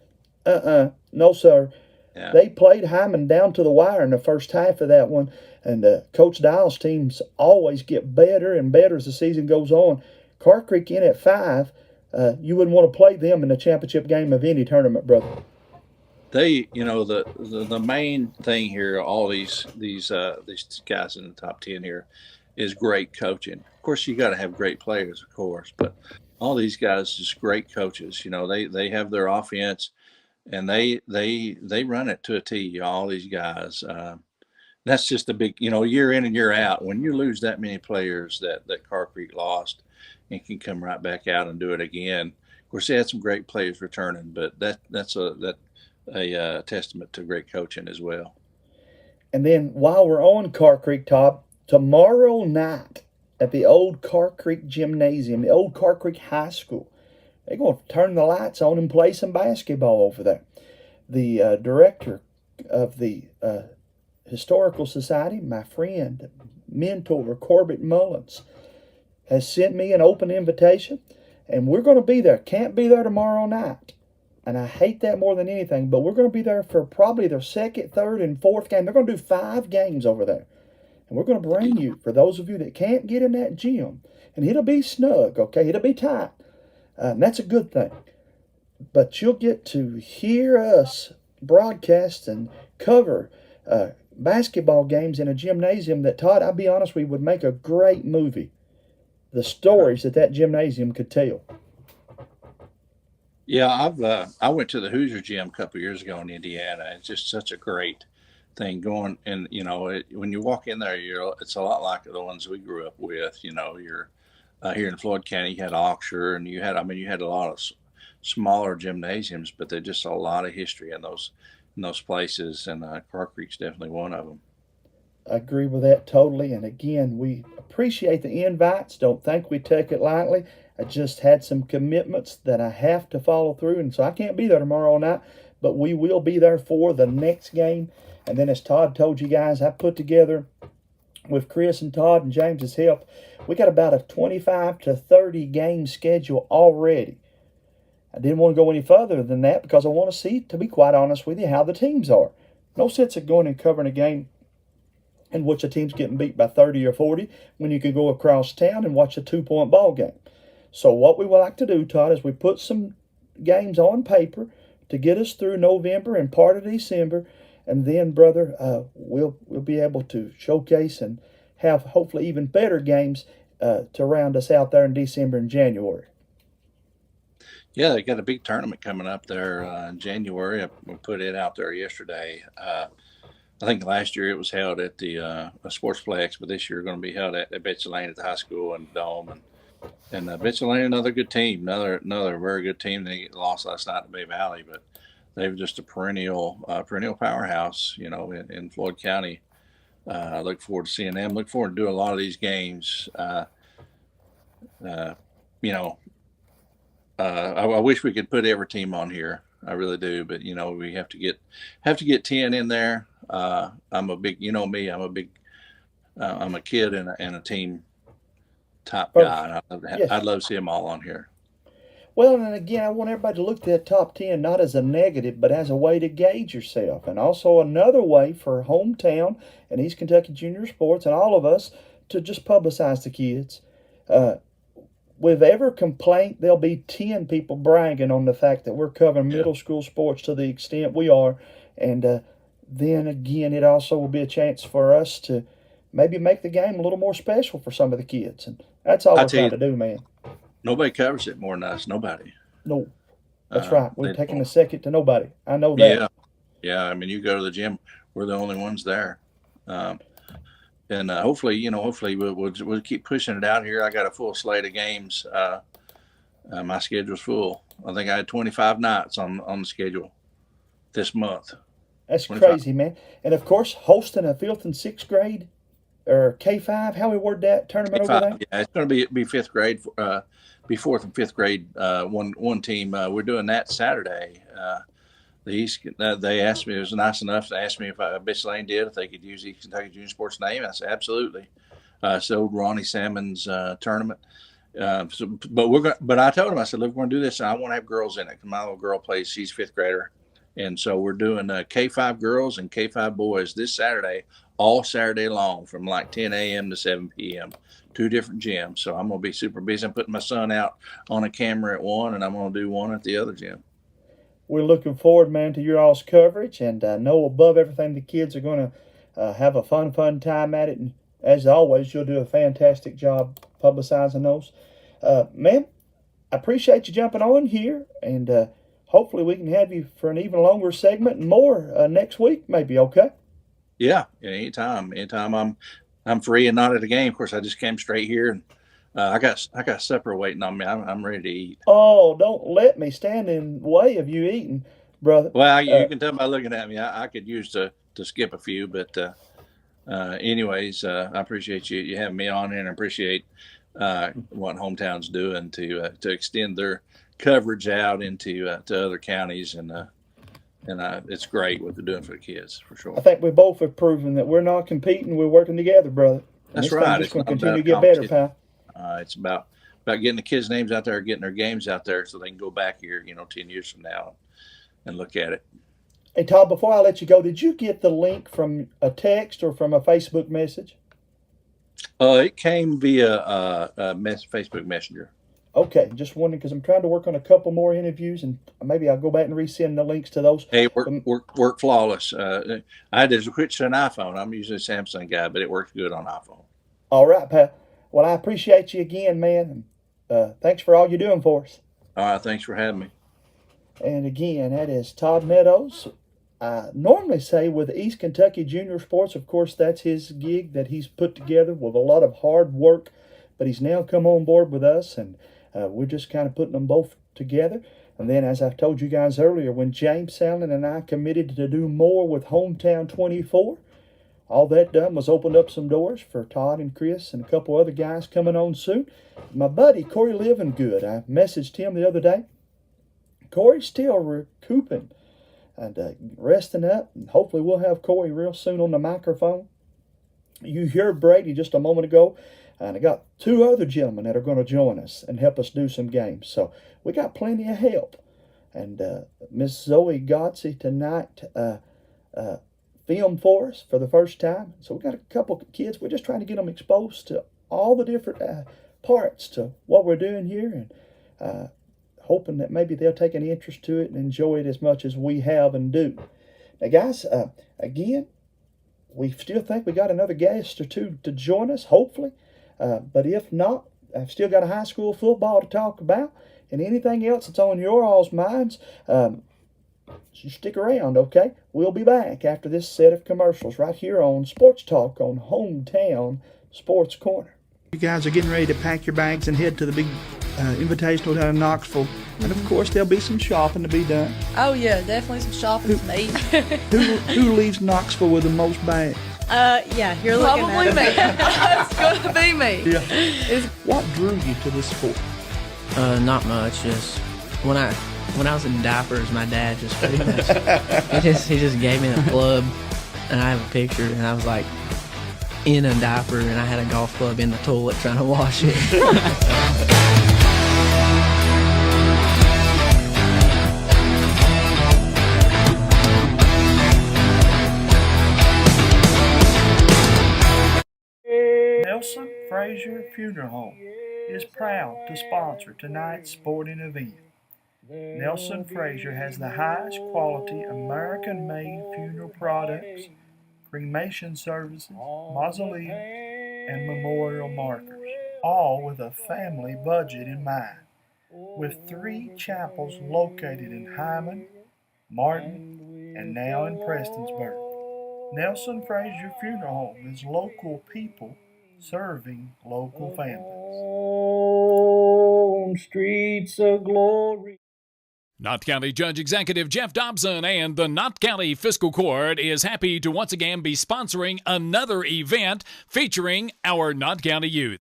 No, sir. Yeah. They played Hyman down to the wire in the first half of that one. And Coach Dial's teams always get better and better as the season goes on. Carr Creek in at 5. You wouldn't want to play them in the championship game of any tournament, brother. They, the main thing here, all these guys in the top 10 here, is great coaching. Of course, you got to have great players, of course, but all these guys just great coaches. They have their offense, and they run it to a T. All these guys. That's just a big, year in and year out. When you lose that many players that Carr Creek lost, and can come right back out and do it again. Of course, they had some great players returning, but that's a testament to great coaching as well. And then while we're on Carr Creek, Todd, tomorrow night at the old Carr Creek Gymnasium, the old Carr Creek High School, they're going to turn the lights on and play some basketball over there. The director of the Historical Society, my friend, mentor, Corbett Mullins, has sent me an open invitation, and we're going to be there. Can't be there tomorrow night. And I hate that more than anything, but we're going to be there for probably their second, third, and fourth game. They're going to do 5 games over there. And we're going to bring you, for those of you that can't get in that gym, and it'll be snug, okay? It'll be tight. And that's a good thing. But you'll get to hear us broadcast and cover basketball games in a gymnasium that, Todd, I'll be honest, we would make a great movie. The stories that gymnasium could tell. Yeah, I went to the Hoosier Gym a couple of years ago in Indiana. It's just such a great thing going, and when you walk in there, it's a lot like the ones we grew up with. You're here in Floyd County, you had Auxure, and you had a lot of smaller gymnasiums, but there's just a lot of history in those places, and Carr Creek's definitely one of them. I agree with that totally. And again, we appreciate the invites. Don't think we take it lightly. I just had some commitments that I have to follow through, and so I can't be there tomorrow night, but we will be there for the next game. And then as Todd told you guys, I put together with Chris and Todd and James's help, we got about a 25 to 30 game schedule already. I didn't want to go any further than that because I want to see, to be quite honest with you, how the teams are. No sense of going and covering a game in which a team's getting beat by 30 or 40 when you can go across town and watch a 2-point ball game. So what we would like to do, Todd, is we put some games on paper to get us through November and part of December, and then, brother, we'll be able to showcase and have hopefully even better games to round us out there in December and January. Yeah, they got a big tournament coming up there in January. We put it out there yesterday. I think last year it was held at the Sportsplex, but this year going to be held at Betsy Lane at the high school and Dome. And Betsy Lane, another good team, another very good team. They lost last night to Bay Valley, but they're just a perennial powerhouse, in Floyd County. I look forward to seeing them. Look forward to doing a lot of these games. I wish we could put every team on here. I really do, but we have to get 10 in there. I'm a big, you know me, I'm a kid and a team top guy. And I'd love to see them all on here. Well, and again, I want everybody to look at that top 10 not as a negative, but as a way to gauge yourself. And also another way for hometown and East Kentucky Junior Sports and all of us to just publicize the kids. With every complaint, there'll be 10 people bragging on the fact that we're covering middle school sports to the extent we are. And then again, it also will be a chance for us to maybe make the game a little more special for some of the kids. And that's all we're trying to do, man. Nobody covers it more than us. Nobody. No, that's right. We're taking a second to nobody. I know that. Yeah. I mean, you go to the gym, we're the only ones there. And hopefully we'll keep pushing it out here. I got a full slate of games. My schedule's full. I think I had 25 nights on the schedule this month. That's 25. Crazy, man. And of course, hosting a 5th and 6th grade or K5, how we word that tournament K5, over there? Yeah, it's going to be 5th grade, be 4th and 5th grade, one team. We're doing that Saturday. The East, they asked me, it was nice enough to ask me if Bitch Lane did, if they could use East Kentucky Junior Sports name. I said, absolutely. So Ronnie Salmon's tournament. But I told him, I said, look, we're going to do this. And I want to have girls in it. My little girl plays, she's 5th grader. And so we're doing K5 girls and K5 boys this Saturday, all Saturday long from like 10 a.m. to 7 p.m. 2 different gyms. So I'm going to be super busy. I'm putting my son out on a camera at one, and I'm going to do one at the other gym. We're looking forward, man, to your all's coverage, and I know above everything the kids are going to have a fun time at it. And as always, you'll do a fantastic job publicizing those. Man, I appreciate you jumping on here, and hopefully we can have you for an even longer segment and more next week, maybe. Okay? Yeah, anytime I'm free and not at a game. Of course, I just came straight here, and I got supper waiting on me. I'm ready to eat. Oh, don't let me stand in the way of you eating, brother. Well, you can tell by looking at me. I could use to skip a few, but anyways, I appreciate you having me on here, and I appreciate what Hometown's doing to extend their coverage out into to other counties, and it's great what they're doing for the kids, for sure. I think we both have proven that we're not competing; we're working together, brother. That's right. It's going to continue to get better, pal. It's about getting the kids' names out there, getting their games out there, so they can go back here, 10 years from now, and look at it. Hey, Todd, before I let you go, did you get the link from a text or from a Facebook message? It came via Facebook Messenger. Okay, just wondering because I'm trying to work on a couple more interviews, and maybe I'll go back and resend the links to those. Hey, work flawless. I had to switch to an iPhone. I'm usually a Samsung guy, but it works good on iPhone. All right, pal. Well, I appreciate you again, man. Thanks for all you're doing for us. All right, thanks for having me. And again, that is Todd Meadows. I normally say with East Kentucky Junior Sports, of course, that's his gig that he's put together with a lot of hard work, but he's now come on board with us, and we're just kind of putting them both together. And then, as I told you guys earlier, when James Sandlin and I committed to do more with Hometown 24, all that done was opened up some doors for Todd and Chris and a couple other guys coming on soon. My buddy, Corey Livingood, I messaged him the other day. Corey's still recouping and resting up, and hopefully we'll have Corey real soon on the microphone. You heard Brady just a moment ago, and I got 2 other gentlemen that are going to join us and help us do some games. So we got plenty of help. And Miss Zoe Godsey tonight filmed for us for the first time. So we got a couple of kids. We're just trying to get them exposed to all the different parts to what we're doing here, and hoping that maybe they'll take an interest to it and enjoy it as much as we have and do. Now, guys, again, we still think we got another guest or two to join us, hopefully. But if not, I've still got a high school football to talk about, and anything else that's on your all's minds, you stick around, okay? We'll be back after this set of commercials right here on Sports Talk on Hometown Sports Corner. You guys are getting ready to pack your bags and head to the big Invitational down in Knoxville. And of course, there'll be some shopping to be done. Oh yeah, definitely some shopping to eat. Who leaves Knoxville with the most bags? Yeah, you're looking probably me. It's gonna be me. Yeah. What drew you to this sport? Not much. Just when I was in diapers, my dad just pretty much he just gave me the club, and I have a picture, and I was like in a diaper, and I had a golf club in the toilet trying to wash it. Nelson Frazier Funeral Home is proud to sponsor tonight's sporting event. Nelson Frazier has the highest quality American-made funeral products, cremation services, mausoleum, and memorial markers, all with a family budget in mind. With 3 chapels located in Hyman, Martin, and now in Prestonsburg. Nelson Frazier Funeral Home is local people serving local families. On streets of glory. Knott County Judge Executive Jeff Dobson and the Knott County Fiscal Court is happy to once again be sponsoring another event featuring our Knott County youth.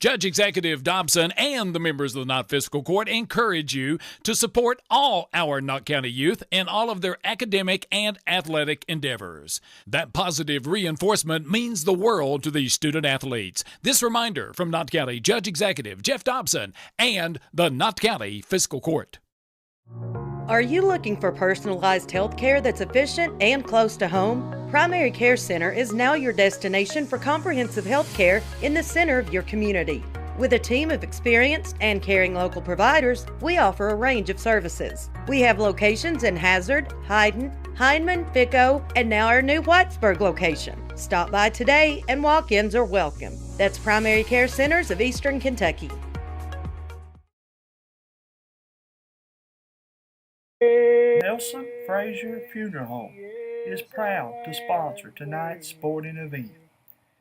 Judge Executive Dobson and the members of the Knott Fiscal Court encourage you to support all our Knott County youth in all of their academic and athletic endeavors. That positive reinforcement means the world to these student athletes. This reminder from Knott County Judge Executive Jeff Dobson and the Knott County Fiscal Court. Are you looking for personalized health care that's efficient and close to home? Primary Care Center is now your destination for comprehensive health care in the center of your community. With a team of experienced and caring local providers, we offer a range of services. We have locations in Hazard, Hyden, Hindman, Fico, and now our new Whitesburg location. Stop by today and walk-ins are welcome. That's Primary Care Centers of Eastern Kentucky. Nelson Frazier Funeral Home is proud to sponsor tonight's sporting event.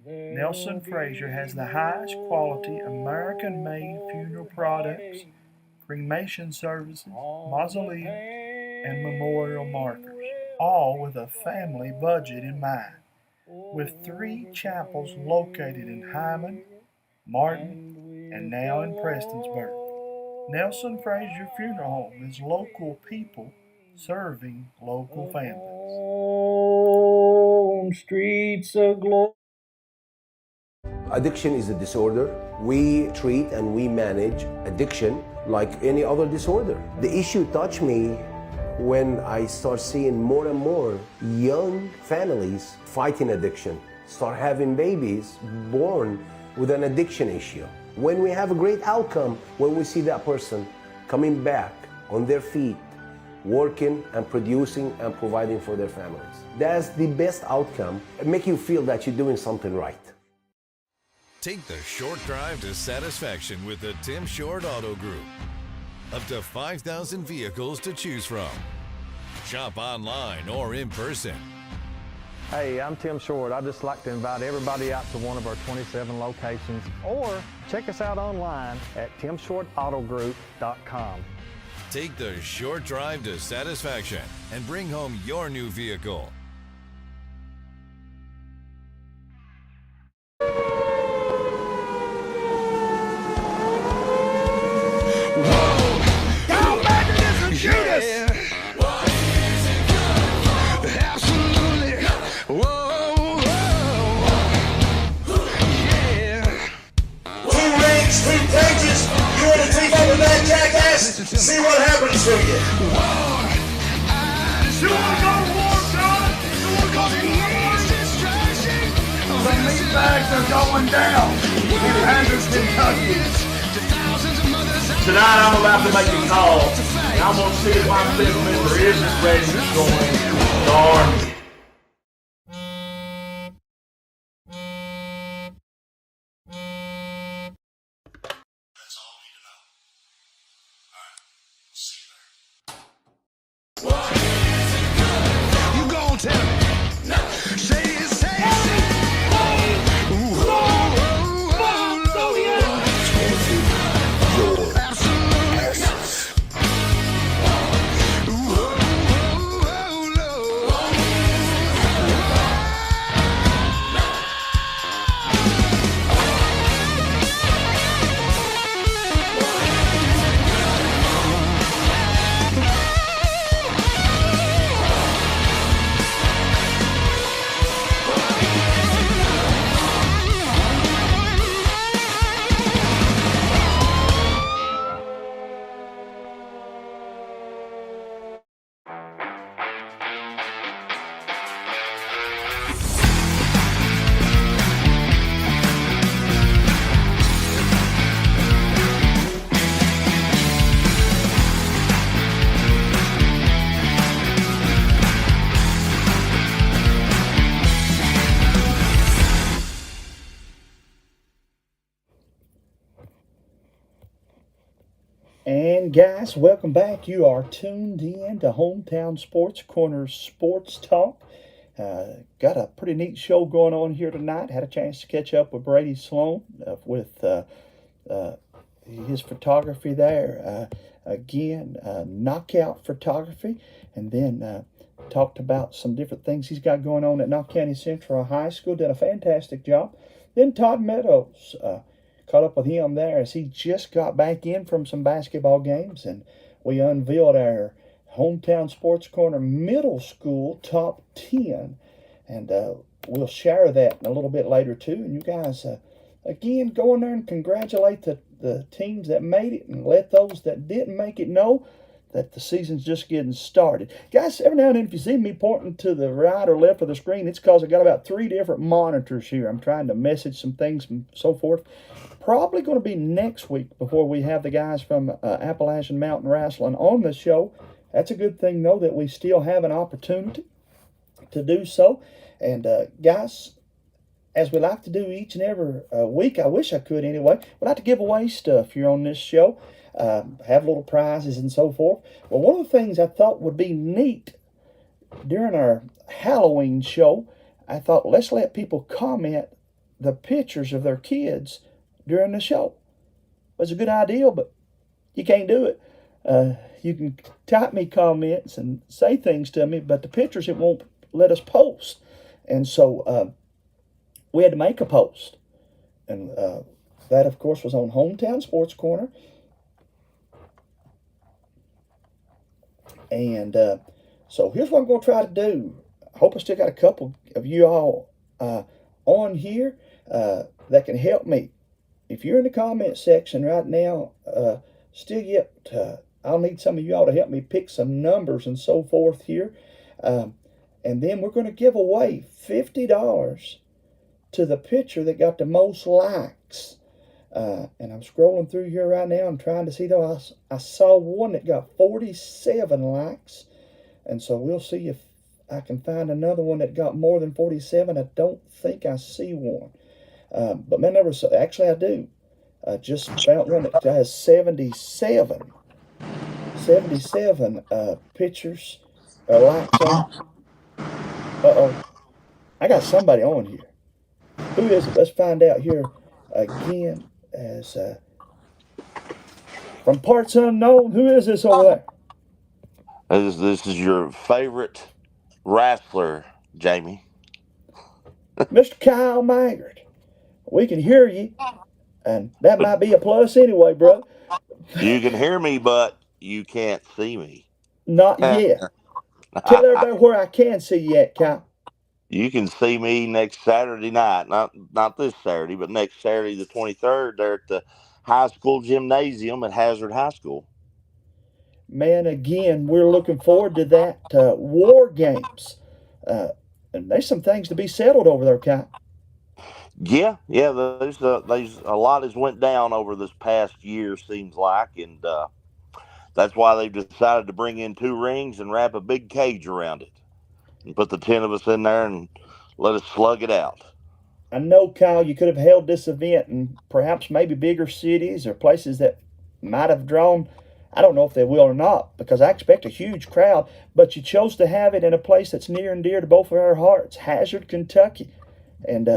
Nelson Frazier has the highest quality American-made funeral products, cremation services, mausoleum, and memorial markers, all with a family budget in mind. With 3 chapels located in Hyman, Martin, and now in Prestonsburg. Nelson Frazier Funeral Home is local people serving local families. On streets of glory. Addiction is a disorder. We treat and we manage addiction like any other disorder. The issue touched me when I start seeing more and more young families fighting addiction, start having babies born with an addiction issue. When we have a great outcome, when we see that person coming back on their feet, working and producing and providing for their families. That's the best outcome. It makes you feel that you're doing something right. Take the short drive to satisfaction with the Tim Short Auto Group. Up to 5,000 vehicles to choose from. Shop online or in person. Hey, I'm Tim Short. I'd just like to invite everybody out to one of our 27 locations, or check us out online at timshortautogroup.com. Take the short drive to satisfaction and bring home your new vehicle. Go back to this and shoot us! Absolutely. Whoa, yeah. 2 rings, 2 pages. You want to take over that jackass? See what happens to you. You want to go to war, son? You want to go to war? The meat bags are going down in Hazard, Kentucky. Tonight I'm about to make a call, and I'm going to see if my fifth member isn't ready to join the Army. You gon' tell me. Say it. And guys, welcome back. You are tuned in to Hometown Sports Corner Sports Talk. Got a pretty neat show going on here tonight. Had a chance to catch up with Brady Sloan with his photography there. Again, knockout photography. And then talked about some different things he's got going on at Knott County Central High School. Did a fantastic job. Then Todd Meadows, caught up with him there as he just got back in from some basketball games, and we unveiled our Hometown Sports Corner Middle School Top 10, and we'll share that a little bit later too. And you guys, again, go in there and congratulate the teams that made it, and let those that didn't make it know that the season's just getting started. Guys, every now and then if you see me pointing to the right or left of the screen, it's because I got about 3 different monitors here. I'm trying to message some things and so forth. Probably going to be next week before we have the guys from Appalachian Mountain Wrestling on the show. That's a good thing, though, that we still have an opportunity to do so. And guys, as we like to do each and every week, I wish I could anyway, we like to give away stuff here on this show. Have little prizes and so forth. Well, one of the things I thought would be neat during our Halloween show, I thought let's let people comment the pictures of their kids during the show. It was a good idea, but you can't do it. You can type me comments and say things to me, but the pictures it won't let us post. And so we had to make a post. And that, of course, was on Hometown Sports Corner. And so here's what I'm going to try to do. I hope I still got a couple of you all on here that can help me. If you're in the comment section right now, still yet, I'll need some of you all to help me pick some numbers and so forth here. And then we're going to give away $50 to the picture that got the most likes. And I'm scrolling through here right now. I'm trying to see, though, I saw one that got 47 likes. And so we'll see if I can find another one that got more than 47. I don't think I see one. But my numbers, actually I do. I just found one that has 77 pictures or likes on. Uh-oh. I got somebody on here. Who is it? Let's find out here again. As from parts unknown, who is this over there? This is your favorite wrestler, Jamie. Mr. Kyle Maggard. We can hear you, and that might be a plus anyway, bro. You can hear me, but you can't see me. Not yet. Tell everybody where I can see you at, Kyle. You can see me next Saturday night. Not this Saturday, but next Saturday the 23rd there at the high school gymnasium at Hazard High School. Man, again, we're looking forward to that War Games. And there's some things to be settled over there, Kyle. Yeah. There's a lot has went down over this past year, seems like, and that's why they've decided to bring in 2 rings and wrap a big cage around it. And put the 10 of us in there and let us slug it out. I know, Kyle, you could have held this event in perhaps maybe bigger cities or places that might have drawn, I don't know if they will or not, because I expect a huge crowd, but you chose to have it in a place that's near and dear to both of our hearts, Hazard, Kentucky. And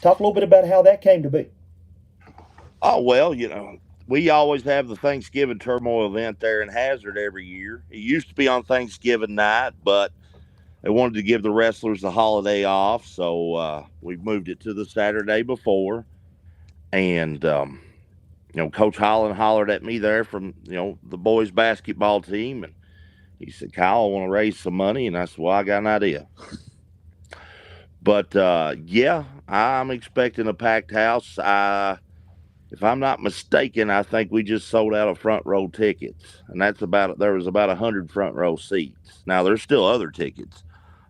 talk a little bit about how that came to be. Oh, well, we always have the Thanksgiving Turmoil event there in Hazard every year. It used to be on Thanksgiving night, but they wanted to give the wrestlers the holiday off, so we moved it to the Saturday before. And, Coach Holland hollered at me there from, the boys' basketball team, and he said, Kyle, I want to raise some money. And I said, well, I got an idea. But, I'm expecting a packed house. If I'm not mistaken, I think we just sold out of front row tickets, and there was about 100 front row seats. Now, there's still other tickets.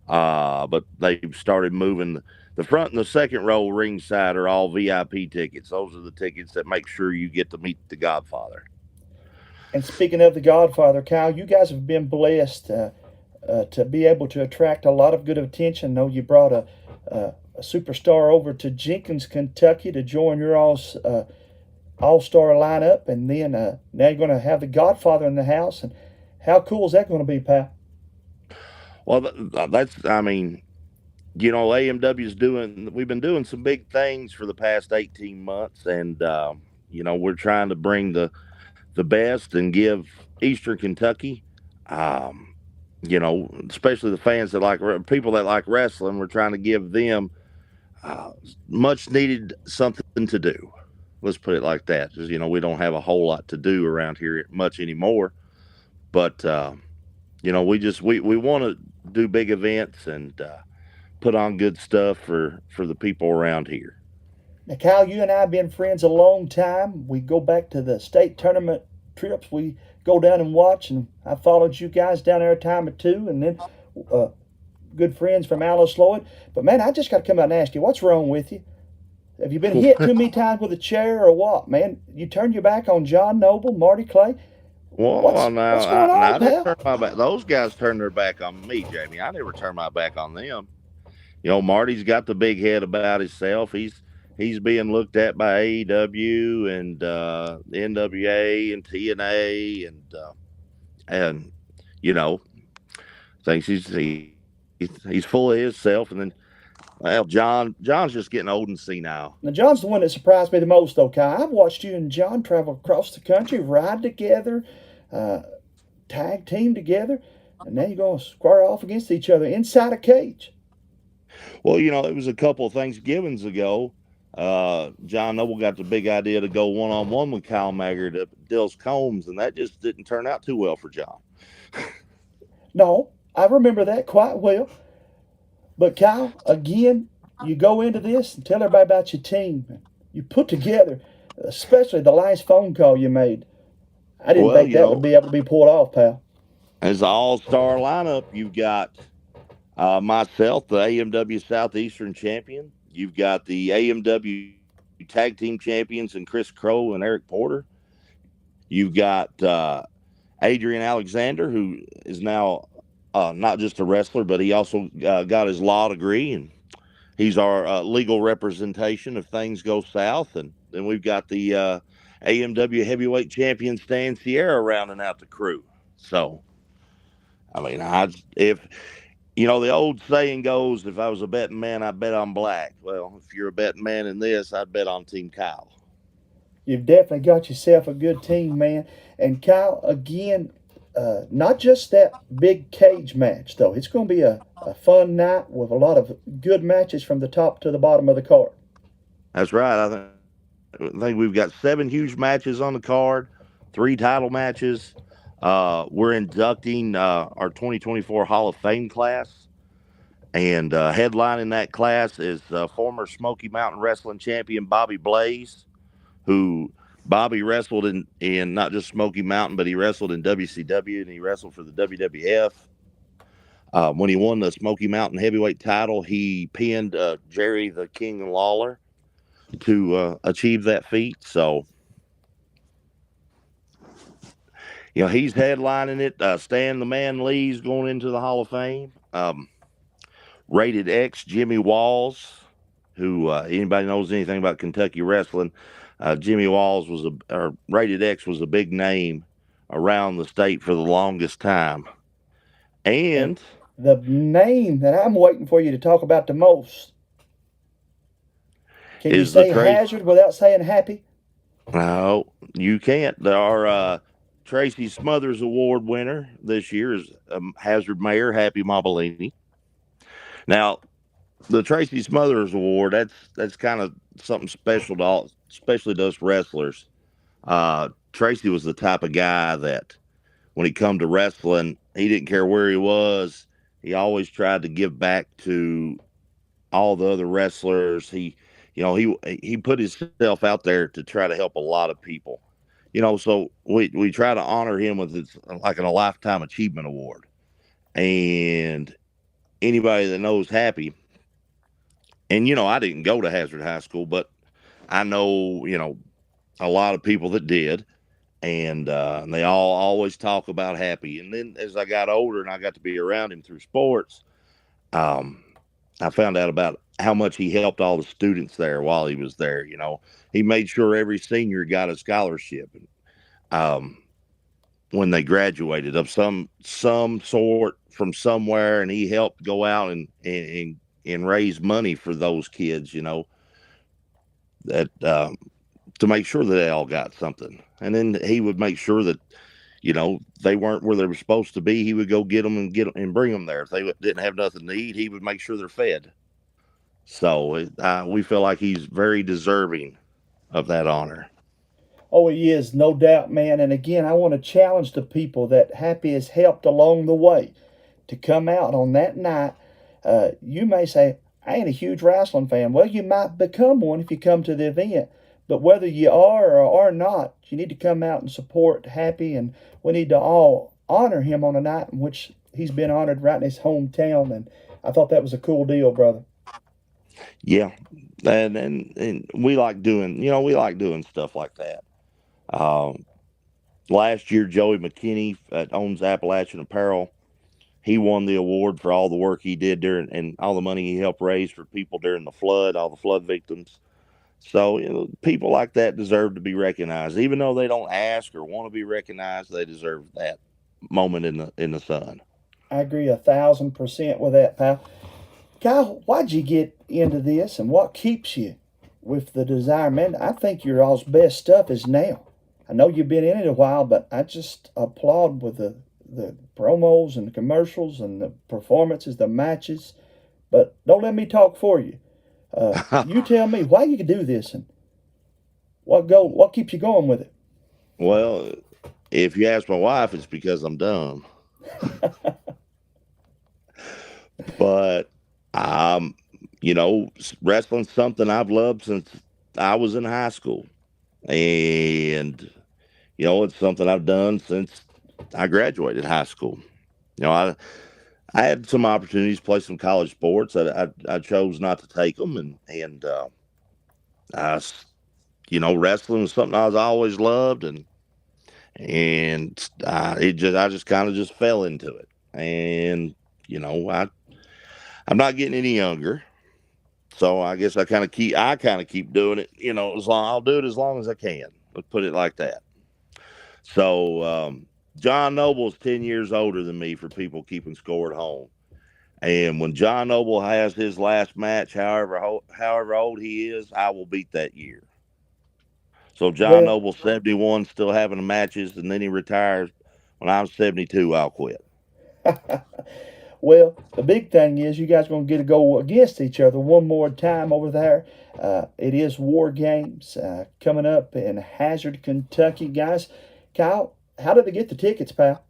But they've started moving the front and the second row ringside are all VIP tickets. Those are the tickets that make sure you get to meet the Godfather. And speaking of the Godfather, Kyle, you guys have been blessed to be able to attract a lot of good attention. I know you brought a superstar over to Jenkins, Kentucky to join your all's all-star lineup, and then now you're going to have the Godfather in the house. And how cool is that going to be, pal? Well, that's, I mean, you know, we've been doing some big things for the past 18 months, and, you know, we're trying to bring the best and give Eastern Kentucky, you know, especially the fans that people that like wrestling, we're trying to give them much needed something to do. Let's put it like that. Because, you know, we don't have a whole lot to do around here much anymore. But, you know, we want to do big events and put on good stuff for the people around here. Now, Kyle, you and I have been friends a long time. We go back to the state tournament trips. We go down and watch, and I followed you guys down there a time or two, and then good friends from Alice Lloyd. But, man, I just got to come out and ask you, what's wrong with you? Have you been hit too many times with a chair or what, man? You turned your back on John Noble, Marty Clay? Well, what's going on, I didn't pal? turn my back. Those guys turned their back on me, Jamie. I never turned my back on them. You know, Marty's got the big head about himself. He's being looked at by AEW and NWA and TNA and you know, thinks he's full of himself. And then, well, John's just getting old and senile. Now, John's the one that surprised me the most, though, Kyle. I've watched you and John travel across the country, ride together, tag team together, and now you're going to square off against each other inside a cage. Well, you know, it was a couple of Thanksgivings ago. John Noble got the big idea to go one-on-one with Kyle Maggard at Dill's Combs, and that just didn't turn out too well for John. No, I remember that quite well. But, Kyle, again, you go into this and tell everybody about your team. You put together, especially the last phone call you made. I didn't think that would be able to be pulled off, pal. As an all-star lineup, you've got myself, the AMW Southeastern champion. You've got the AMW tag team champions and Chris Crow and Eric Porter. You've got Adrian Alexander, who is now not just a wrestler, but he also got his law degree, and he's our legal representation if things go south. And then we've got the AMW heavyweight champion Stan Sierra rounding out the crew. So, I mean, if you know, the old saying goes, if I was a betting man, I'd bet on black. Well, if you're a betting man in this, I'd bet on Team Kyle. You've definitely got yourself a good team, man. And Kyle, again, not just that big cage match, though. It's going to be a fun night with a lot of good matches from the top to the bottom of the card. That's right. I think we've got 7 huge matches on the card, 3 title matches. We're inducting our 2024 Hall of Fame class, and headlining that class is former Smoky Mountain Wrestling champion Bobby Blaze, who Bobby wrestled in not just Smoky Mountain, but he wrestled in WCW and he wrestled for the WWF. When he won the Smoky Mountain heavyweight title, he pinned Jerry the King Lawler to achieve that feat. So, you know, he's headlining it. Stan the Man Lee's going into the Hall of Fame. Rated X Jimmy Walls, who anybody knows anything about Kentucky wrestling, Jimmy Walls Rated X was a big name around the state for the longest time. And the name that I'm waiting for you to talk about the most. Can you say Hazard without saying Happy? No, you can't. Our Tracy Smothers Award winner this year is Hazard Mayor Happy Mobilini. Now, the Tracy Smothers Award, that's kind of something special to especially to us wrestlers. Tracy was the type of guy that when he come to wrestling, he didn't care where he was. He always tried to give back to all the other wrestlers. He put himself out there to try to help a lot of people. You know, so we try to honor him with like a Lifetime Achievement Award. And anybody that knows Happy, and, you know, I didn't go to Hazard High School, but I know, you know, a lot of people that did. And they all always talk about Happy. And then as I got older and I got to be around him through sports, I found out about how much he helped all the students there while he was there. He made sure every senior got a scholarship when they graduated of some sort from somewhere, and he helped go out and raise money for those kids. That to make sure that they all got something, and then he would make sure that they weren't where they were supposed to be. He would go get them and bring them there. If they didn't have nothing to eat, he would make sure they're fed. So we feel like he's very deserving of that honor. Oh, he is, no doubt, man. And again, I want to challenge the people that Happy has helped along the way to come out on that night. You may say, I ain't a huge wrestling fan. Well, you might become one if you come to the event. But whether you are or are not, you need to come out and support Happy, and we need to all honor him on a night in which he's been honored right in his hometown. And I thought that was a cool deal, brother. Yeah, and we like doing stuff like that. Last year, Joey McKinney owns Appalachian Apparel. He won the award for all the work he did during and all the money he helped raise for people during the flood, all the flood victims. So people like that deserve to be recognized, even though they don't ask or want to be recognized. They deserve that moment in the sun. I agree 1,000% with that, pal. Kyle, why'd you get into this, and what keeps you with the desire? Man, I think your all's best stuff is now. I know you've been in it a while, but I just applaud with the promos and the commercials and the performances, the matches. But don't let me talk for you. You tell me why you can do this and what keeps you going with it. Well, if you ask my wife, it's because I'm dumb. But wrestling's something I've loved since I was in high school, and it's something I've done since I graduated high school. I had some opportunities to play some college sports. I chose not to take them, and wrestling was something I was always loved, and I just kind of just fell into it, and I'm not getting any younger, so I guess I kind of keep doing it. I'll do it as long as I can. Let's put it like that. So John Noble's 10 years older than me for people keeping score at home. And when John Noble has his last match, however old he is, I will beat that year. So John Noble's 71, still having the matches, and then he retires. When I'm 72, I'll quit. Well, the big thing is you guys are going to get to go against each other one more time over there. It is War Games coming up in Hazard, Kentucky. Guys, Kyle, how did they get the tickets, pal?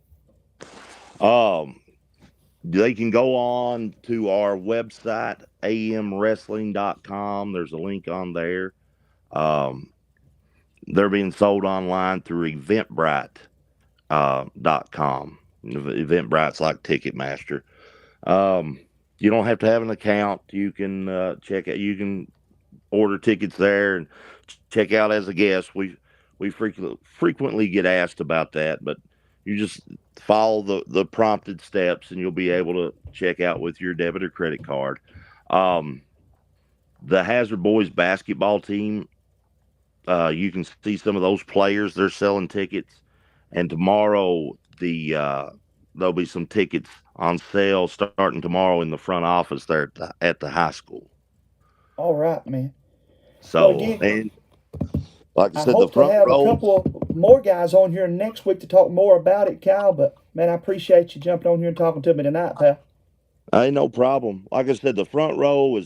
They can go on to our website, amwrestling.com. There's a link on there. They're being sold online through eventbrite.com. Eventbrite's like Ticketmaster. You don't have to have an account. You can check out. You can order tickets there and check out as a guest. We frequently get asked about that, but you just follow the prompted steps, and you'll be able to check out with your debit or credit card. The Hazard Boys basketball team. You can see some of those players. They're selling tickets, and tomorrow there'll be some tickets on sale starting tomorrow in the front office there at the high school. All right, man. So, well, again, and like I said, hope the front to have row. a couple more guys on here next week to talk more about it, Kyle. But man, I appreciate you jumping on here and talking to me tonight, pal. Hey, no problem. Like I said, the front row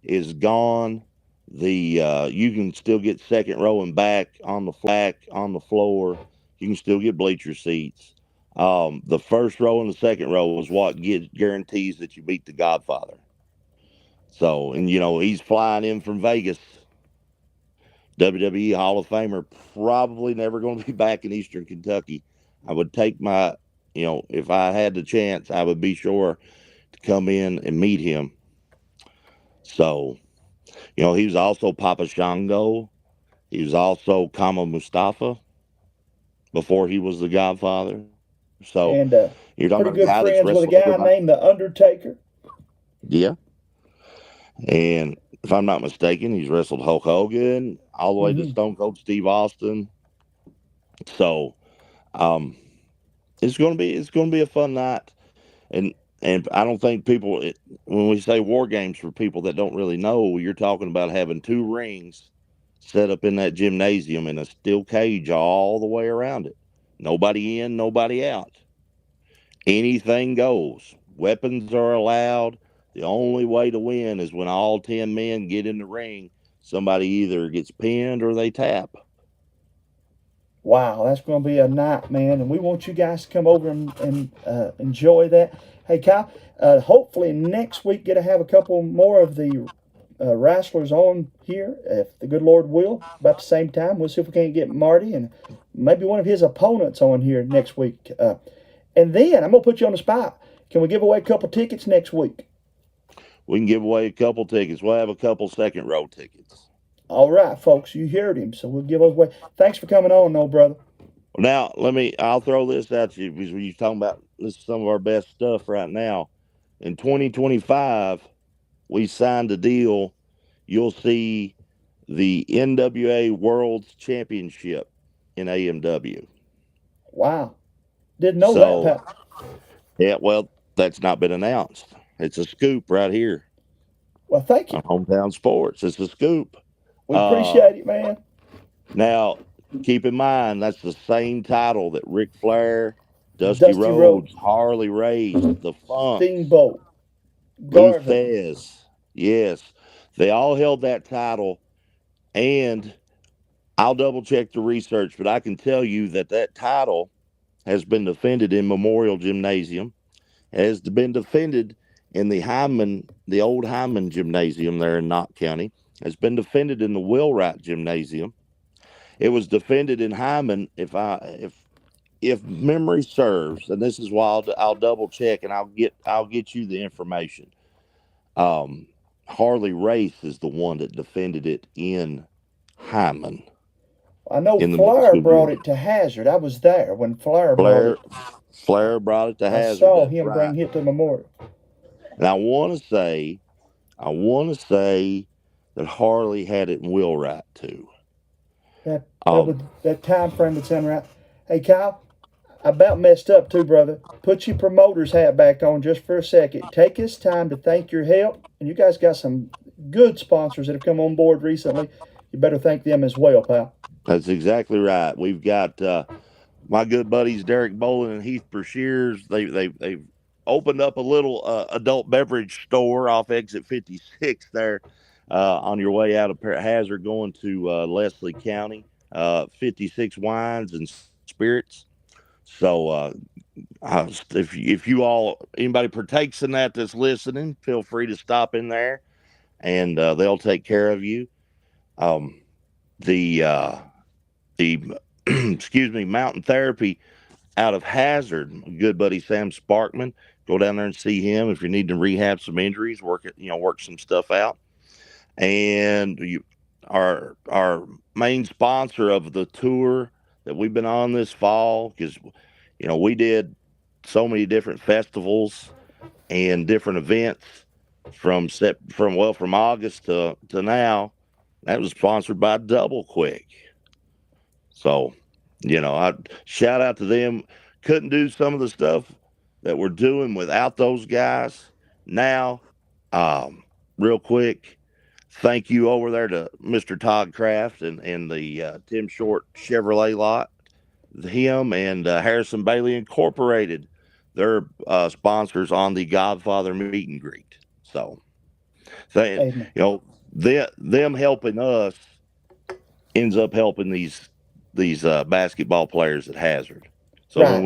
is gone. You can still get second row and back on the floor. You can still get bleacher seats. The first row and the second row is what guarantees that you beat the Godfather. So, and he's flying in from Vegas. WWE Hall of Famer, probably never going to be back in Eastern Kentucky. I would take if I had the chance, I would be sure to come in and meet him. So, he was also Papa Shango. He was also Kama Mustafa before he was the Godfather. So, and you're talking pretty good about friends with a guy named The Undertaker. Yeah. And if I'm not mistaken, he's wrestled Hulk Hogan all the way to Mhm. Stone Cold Steve Austin. So, it's going to be a fun night. And I don't think people, when we say war games, for people that don't really know, you're talking about having 2 rings set up in that gymnasium in a steel cage all the way around it. Nobody in, nobody out. Anything goes. Weapons are allowed. The only way to win is when all 10 men get in the ring. Somebody either gets pinned or they tap. Wow, that's going to be a night, man, and we want you guys to come over and enjoy that. Hey, Kyle, hopefully next week get to have a couple more of the wrestlers on here, if the good Lord will, about the same time. We'll see if we can't get Marty and maybe one of his opponents on here next week. And then I'm going to put you on the spot. Can we give away a couple tickets next week? We can give away a couple tickets. We'll have a couple second row tickets. All right, folks, you heard him, so we'll give away. Thanks for coming on, though, brother. Now, I'll throw this at you because we're talking about this is some of our best stuff right now. In 2025, we signed a deal. You'll see the NWA World Championship in AMW. Wow. Didn't know that, Pat. Yeah, well, that's not been announced. It's a scoop right here. Well, thank you. On Hometown Sports. It's a scoop. We appreciate it, man. Now, keep in mind, that's the same title that Ric Flair, Dusty Rhodes, Harley Race, The Funk, Steamboat, Lou Thesz. Yes, they all held that title, and I'll double check the research, but I can tell you that title has been defended in Memorial Gymnasium, has been defended in the old Hyman Gymnasium there in Knott County, has been defended in the Wheelwright Gymnasium. It was defended in Hyman, if memory serves, and this is why I'll double check and I'll get you the information. Harley Race is the one that defended it in Hyman. I know Flair brought it to Hazard. I was there when Flair brought it. Flair brought it to Hazard. I saw him bring it to Memorial. And I want to say that Harley had it in Wheelwright too. That time frame would sound right. Hey, Kyle, I about messed up too, brother. Put your promoter's hat back on just for a second. Take this time to thank your help. And you guys got some good sponsors that have come on board recently. You better thank them as well, pal. That's exactly right. We've got my good buddies Derek Bolin and Heath Brashears. They've opened up a little adult beverage store off exit 56 there on your way out of Hazard going to Leslie County. 56 wines and spirits. So if you all, anybody partakes in that's listening, feel free to stop in there and they'll take care of you. The excuse me, Mountain Therapy out of Hazard, good buddy Sam Sparkman, go down there and see him if you're needing to rehab some injuries, work some stuff out. And our main sponsor of the tour that we've been on this fall, because we did so many different festivals and different events from August to now. That was sponsored by Double Quick. So, I shout out to them. Couldn't do some of the stuff that we're doing without those guys. Now, real quick, thank you over there to Mr. Todd Kraft and the Tim Short Chevrolet lot. Him and Harrison Bailey Incorporated, they're sponsors on the Godfather meet and greet. So, them helping us ends up helping these basketball players at Hazard. So right, when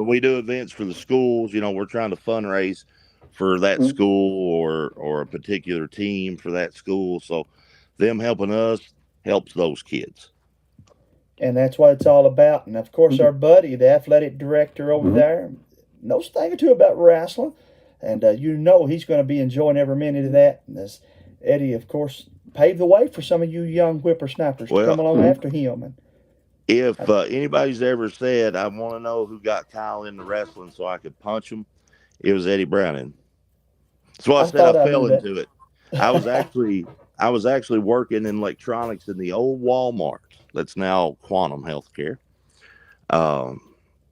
we do events for the schools, we're trying to fundraise for that school or a particular team for that school. So them helping us helps those kids. And that's what it's all about. And of course, our buddy, the athletic director over there, knows a thing or two about wrestling. And he's going to be enjoying every minute of that. And as Eddie, of course, paved the way for some of you young whippersnappers to come along after him. And if anybody's ever said, I want to know who got Kyle into wrestling so I could punch him, it was Eddie Browning. That's why I said I fell into it. I was actually working in electronics in the old Walmart that's now Quantum Healthcare.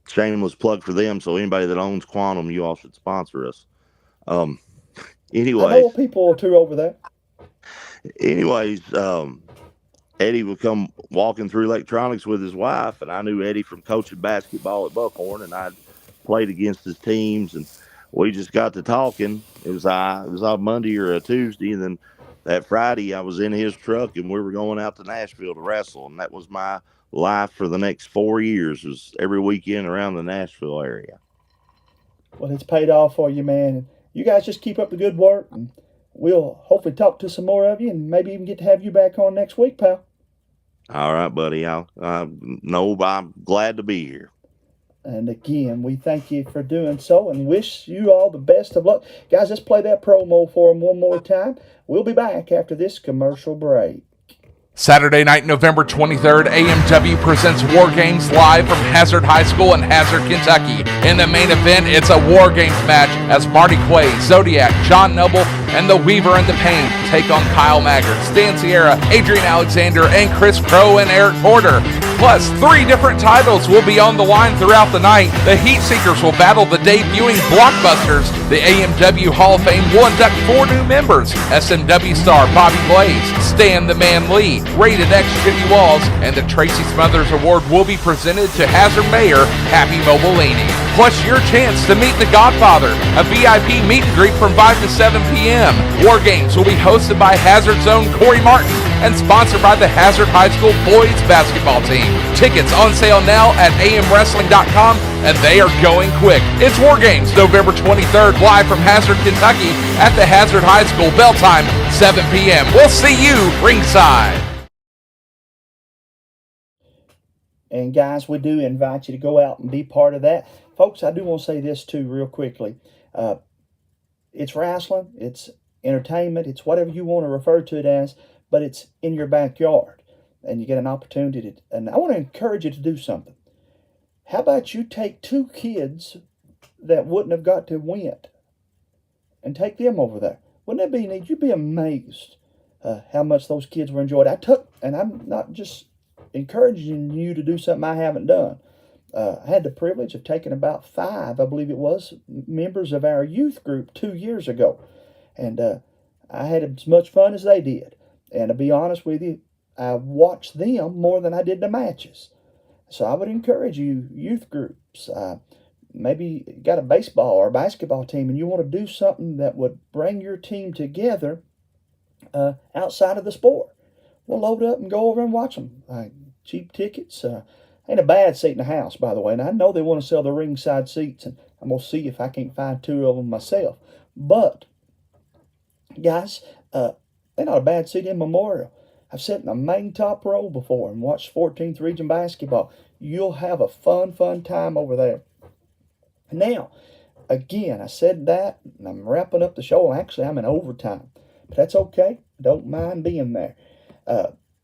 Shameless plug for them. So anybody that owns Quantum, you all should sponsor us. I know people or two over there. Anyways, Eddie would come walking through electronics with his wife, and I knew Eddie from coaching basketball at Buckhorn, and I'd played against his teams, and we just got to talking. It was on Monday or a Tuesday, and then that Friday I was in his truck, and we were going out to Nashville to wrestle, and that was my life for the next 4 years, was every weekend around the Nashville area. Well, it's paid off for you, man. You guys just keep up the good work, and we'll hopefully talk to some more of you, and maybe even get to have you back on next week, pal. All right, buddy. I'm glad to be here. And again, we thank you for doing so and wish you all the best of luck. Guys, let's play that promo for them one more time. We'll be back after this commercial break. Saturday night, November 23rd, AMW presents War Games live from Hazard High School in Hazard, Kentucky. In the main event, it's a War Games match as Marty Quay, Zodiac, John Noble, and the Weaver and the Pain take on Kyle Maggard, Stan Sierra, Adrian Alexander, and Chris Crow and Eric Porter. Plus, 3 different titles will be on the line throughout the night. The Heat Seekers will battle the debuting Blockbusters. The AMW Hall of Fame will induct 4 new members: SMW star Bobby Blaze, Stan the Man Lee, Rated X Jimmy Walls, and the Tracy Smothers Award will be presented to Hazard Mayor Happy Mobilini. Plus, your chance to meet the Godfather, a VIP meet and greet from 5 to 7 p.m. War Games will be hosted by Hazard's own Corey Martin and sponsored by the Hazard High School boys basketball team. Tickets on sale now at amwrestling.com, and they are going quick. It's War Games, November 23rd, live from Hazard, Kentucky at the Hazard High School. Bell time, 7 p.m. We'll see you ringside. And guys, we do invite you to go out and be part of that. Folks, I do want to say this too real quickly. It's wrestling, it's entertainment, it's whatever you want to refer to it as, but it's in your backyard. And you get an opportunity to, and I want to encourage you to do something. How about you take 2 kids that wouldn't have got to win and take them over there? Wouldn't that be neat? You'd be amazed how much those kids were enjoyed. And I'm not just encouraging you to do something I haven't done. I had the privilege of taking about 5, I believe it was, members of our youth group 2 years ago. And I had as much fun as they did. And to be honest with you, I watched them more than I did the matches. So I would encourage you, youth groups, maybe you got a baseball or basketball team and you want to do something that would bring your team together outside of the sport. We'll load up and go over and watch them. Cheap tickets. Ain't a bad seat in the house, by the way. And I know they want to sell the ringside seats, and I'm going to see if I can't find 2 of them myself. But, guys, they're not a bad seat in Memorial. I've sat in the main top row before and watched 14th Region basketball. You'll have a fun time over there. Now, again, I said that, and I'm wrapping up the show. Actually, I'm in overtime. But that's okay. Don't mind being there.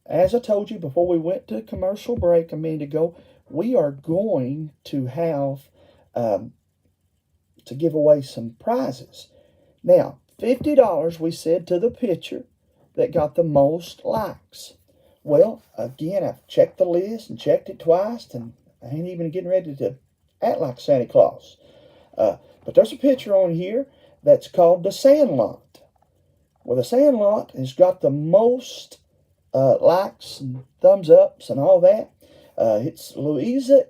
As I told you before we went to commercial break a minute ago, we are going to have to give away some prizes. Now, $50 we said to the picture that got the most likes. Well, again, I've checked the list and checked it twice, and I ain't even getting ready to act like Santa Claus. But there's a picture on here that's called The Sandlot. Well, The Sandlot has got the most likes and thumbs ups and all that. It's Louisa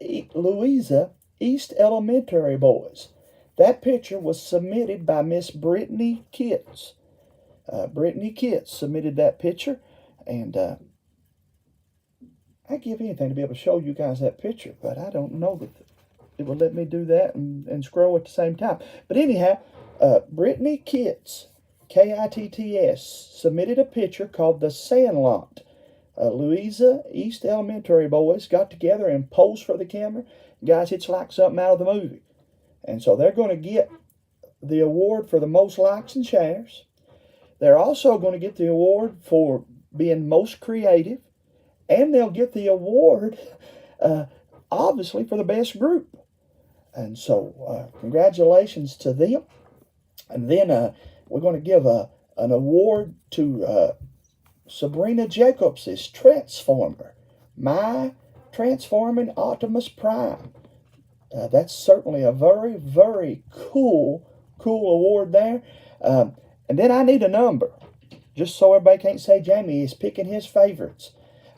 East Elementary Boys. That picture was submitted by Miss Brittany Kitts. Brittany Kitts submitted that picture, and I'd give anything to be able to show you guys that picture, but I don't know that it will let me do that and scroll at the same time. But anyhow, Brittany Kitts, Kitts, submitted a picture called The Sandlot. Louisa East Elementary Boys got together and posed for the camera. Guys, it's like something out of the movie. And so they're going to get the award for the most likes and shares. They're also going to get the award for being most creative. And they'll get the award, obviously, for the best group. And so, congratulations to them. And then we're going to give a an award to Sabrina Jacobs' Transformer, My Transforming Optimus Prime. That's certainly a very, very cool award there. And then I need a number, just so everybody can't say Jamie is picking his favorites.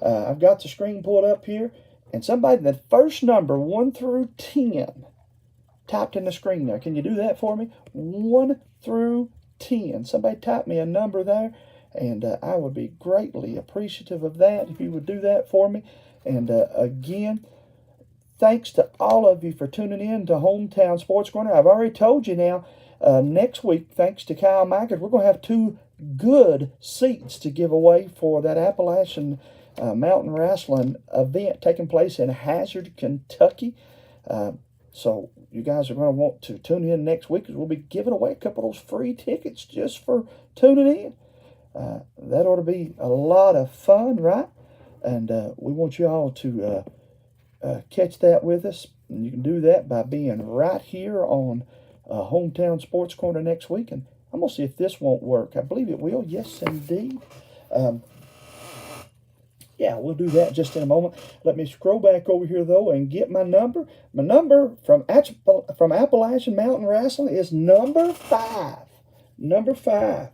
I've got the screen pulled up here, and somebody, the first number, 1 through 10, typed in the screen there. Can you do that for me? 1 through 10. Somebody type me a number there, and I would be greatly appreciative of that if you would do that for me. And again, thanks to all of you for tuning in to Hometown Sports Corner. I've already told you now, next week, thanks to Kyle Mackert, we're going to have 2 good seats to give away for that Appalachian Mountain Wrestling event taking place in Hazard, Kentucky. So you guys are going to want to tune in next week, because we'll be giving away a couple of those free tickets just for tuning in. That ought to be a lot of fun, right? And we want you all to catch that with us. And you can do that by being right here on Hometown Sports Corner next week. And I'm going to see if this won't work. I believe it will. Yes, indeed. Yeah, we'll do that just in a moment. Let me scroll back over here, though, and get my number. My number from Appalachian Mountain Wrestling is number 5. Number 5.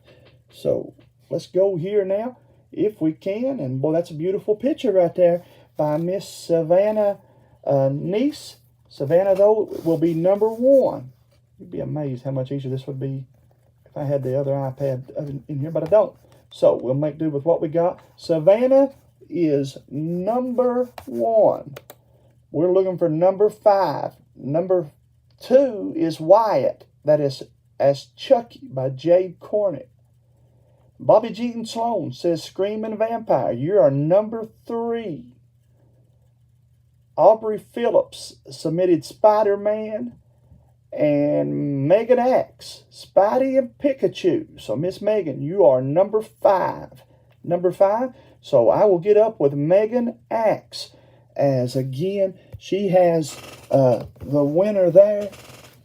So let's go here now, if we can. And, boy, that's a beautiful picture right there by Miss Savannah Niece. Savannah, though, will be number 1. You'd be amazed how much easier this would be if I had the other iPad in here, but I don't. So we'll make do with what we got. Savannah is number 1. We're looking for number 5. Number 2 is Wyatt. That is as Chucky by Jay Cornett. Bobby Jean Sloan says Screaming Vampire. You are number 3. Aubrey Phillips submitted Spider-Man. And Megan Axe, Spidey and Pikachu. So Miss Megan, you are number 5. Number 5. So I will get up with Megan Axe, as again, she has the winner there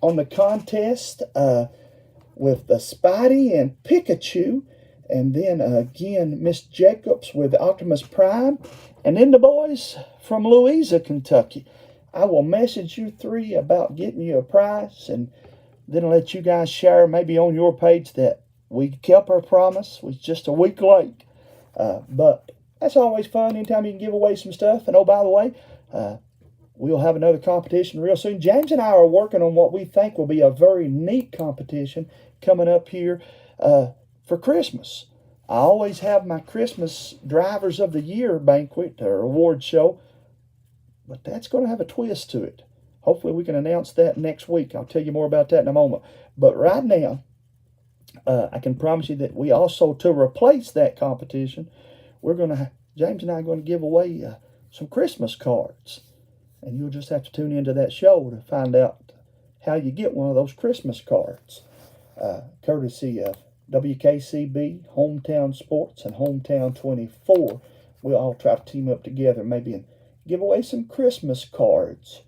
on the contest with the Spidey and Pikachu. And then again, Miss Jacobs with Optimus Prime. And then the boys from Louisa, Kentucky. I will message you 3 about getting you a prize, and then let you guys share maybe on your page that we kept our promise. We're just a week late. But that's always fun anytime you can give away some stuff. And oh, by the way, we'll have another competition real soon. James and I are working on what we think will be a very neat competition coming up here for Christmas. I always have my Christmas Drivers of the Year banquet or award show, but that's going to have a twist to it. Hopefully we can announce that next week. I'll tell you more about that in a moment. But right now, I can promise you that we also, to replace that competition, James and I are going to give away some Christmas cards. And you'll just have to tune into that show to find out how you get one of those Christmas cards. Courtesy of WKCB, Hometown Sports, and Hometown 24. We'll all try to team up together maybe and give away some Christmas cards.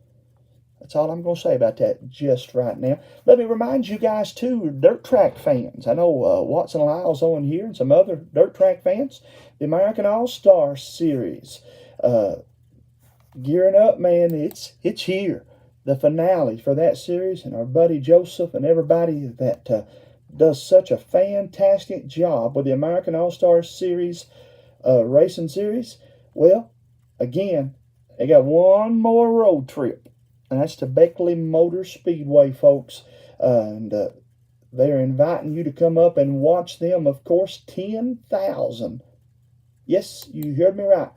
That's all I'm going to say about that just right now. Let me remind you guys, too, dirt track fans. I know Watson Lyle's on here and some other dirt track fans. The American All-Star Series. Gearing up, man. It's here. The finale for that series. And our buddy Joseph and everybody that does such a fantastic job with the American All-Star Series racing series. Well, again, they got one more road trip. And that's to Beckley Motor Speedway, folks. And they're inviting you to come up and watch them, of course, 10,000. Yes, you heard me right.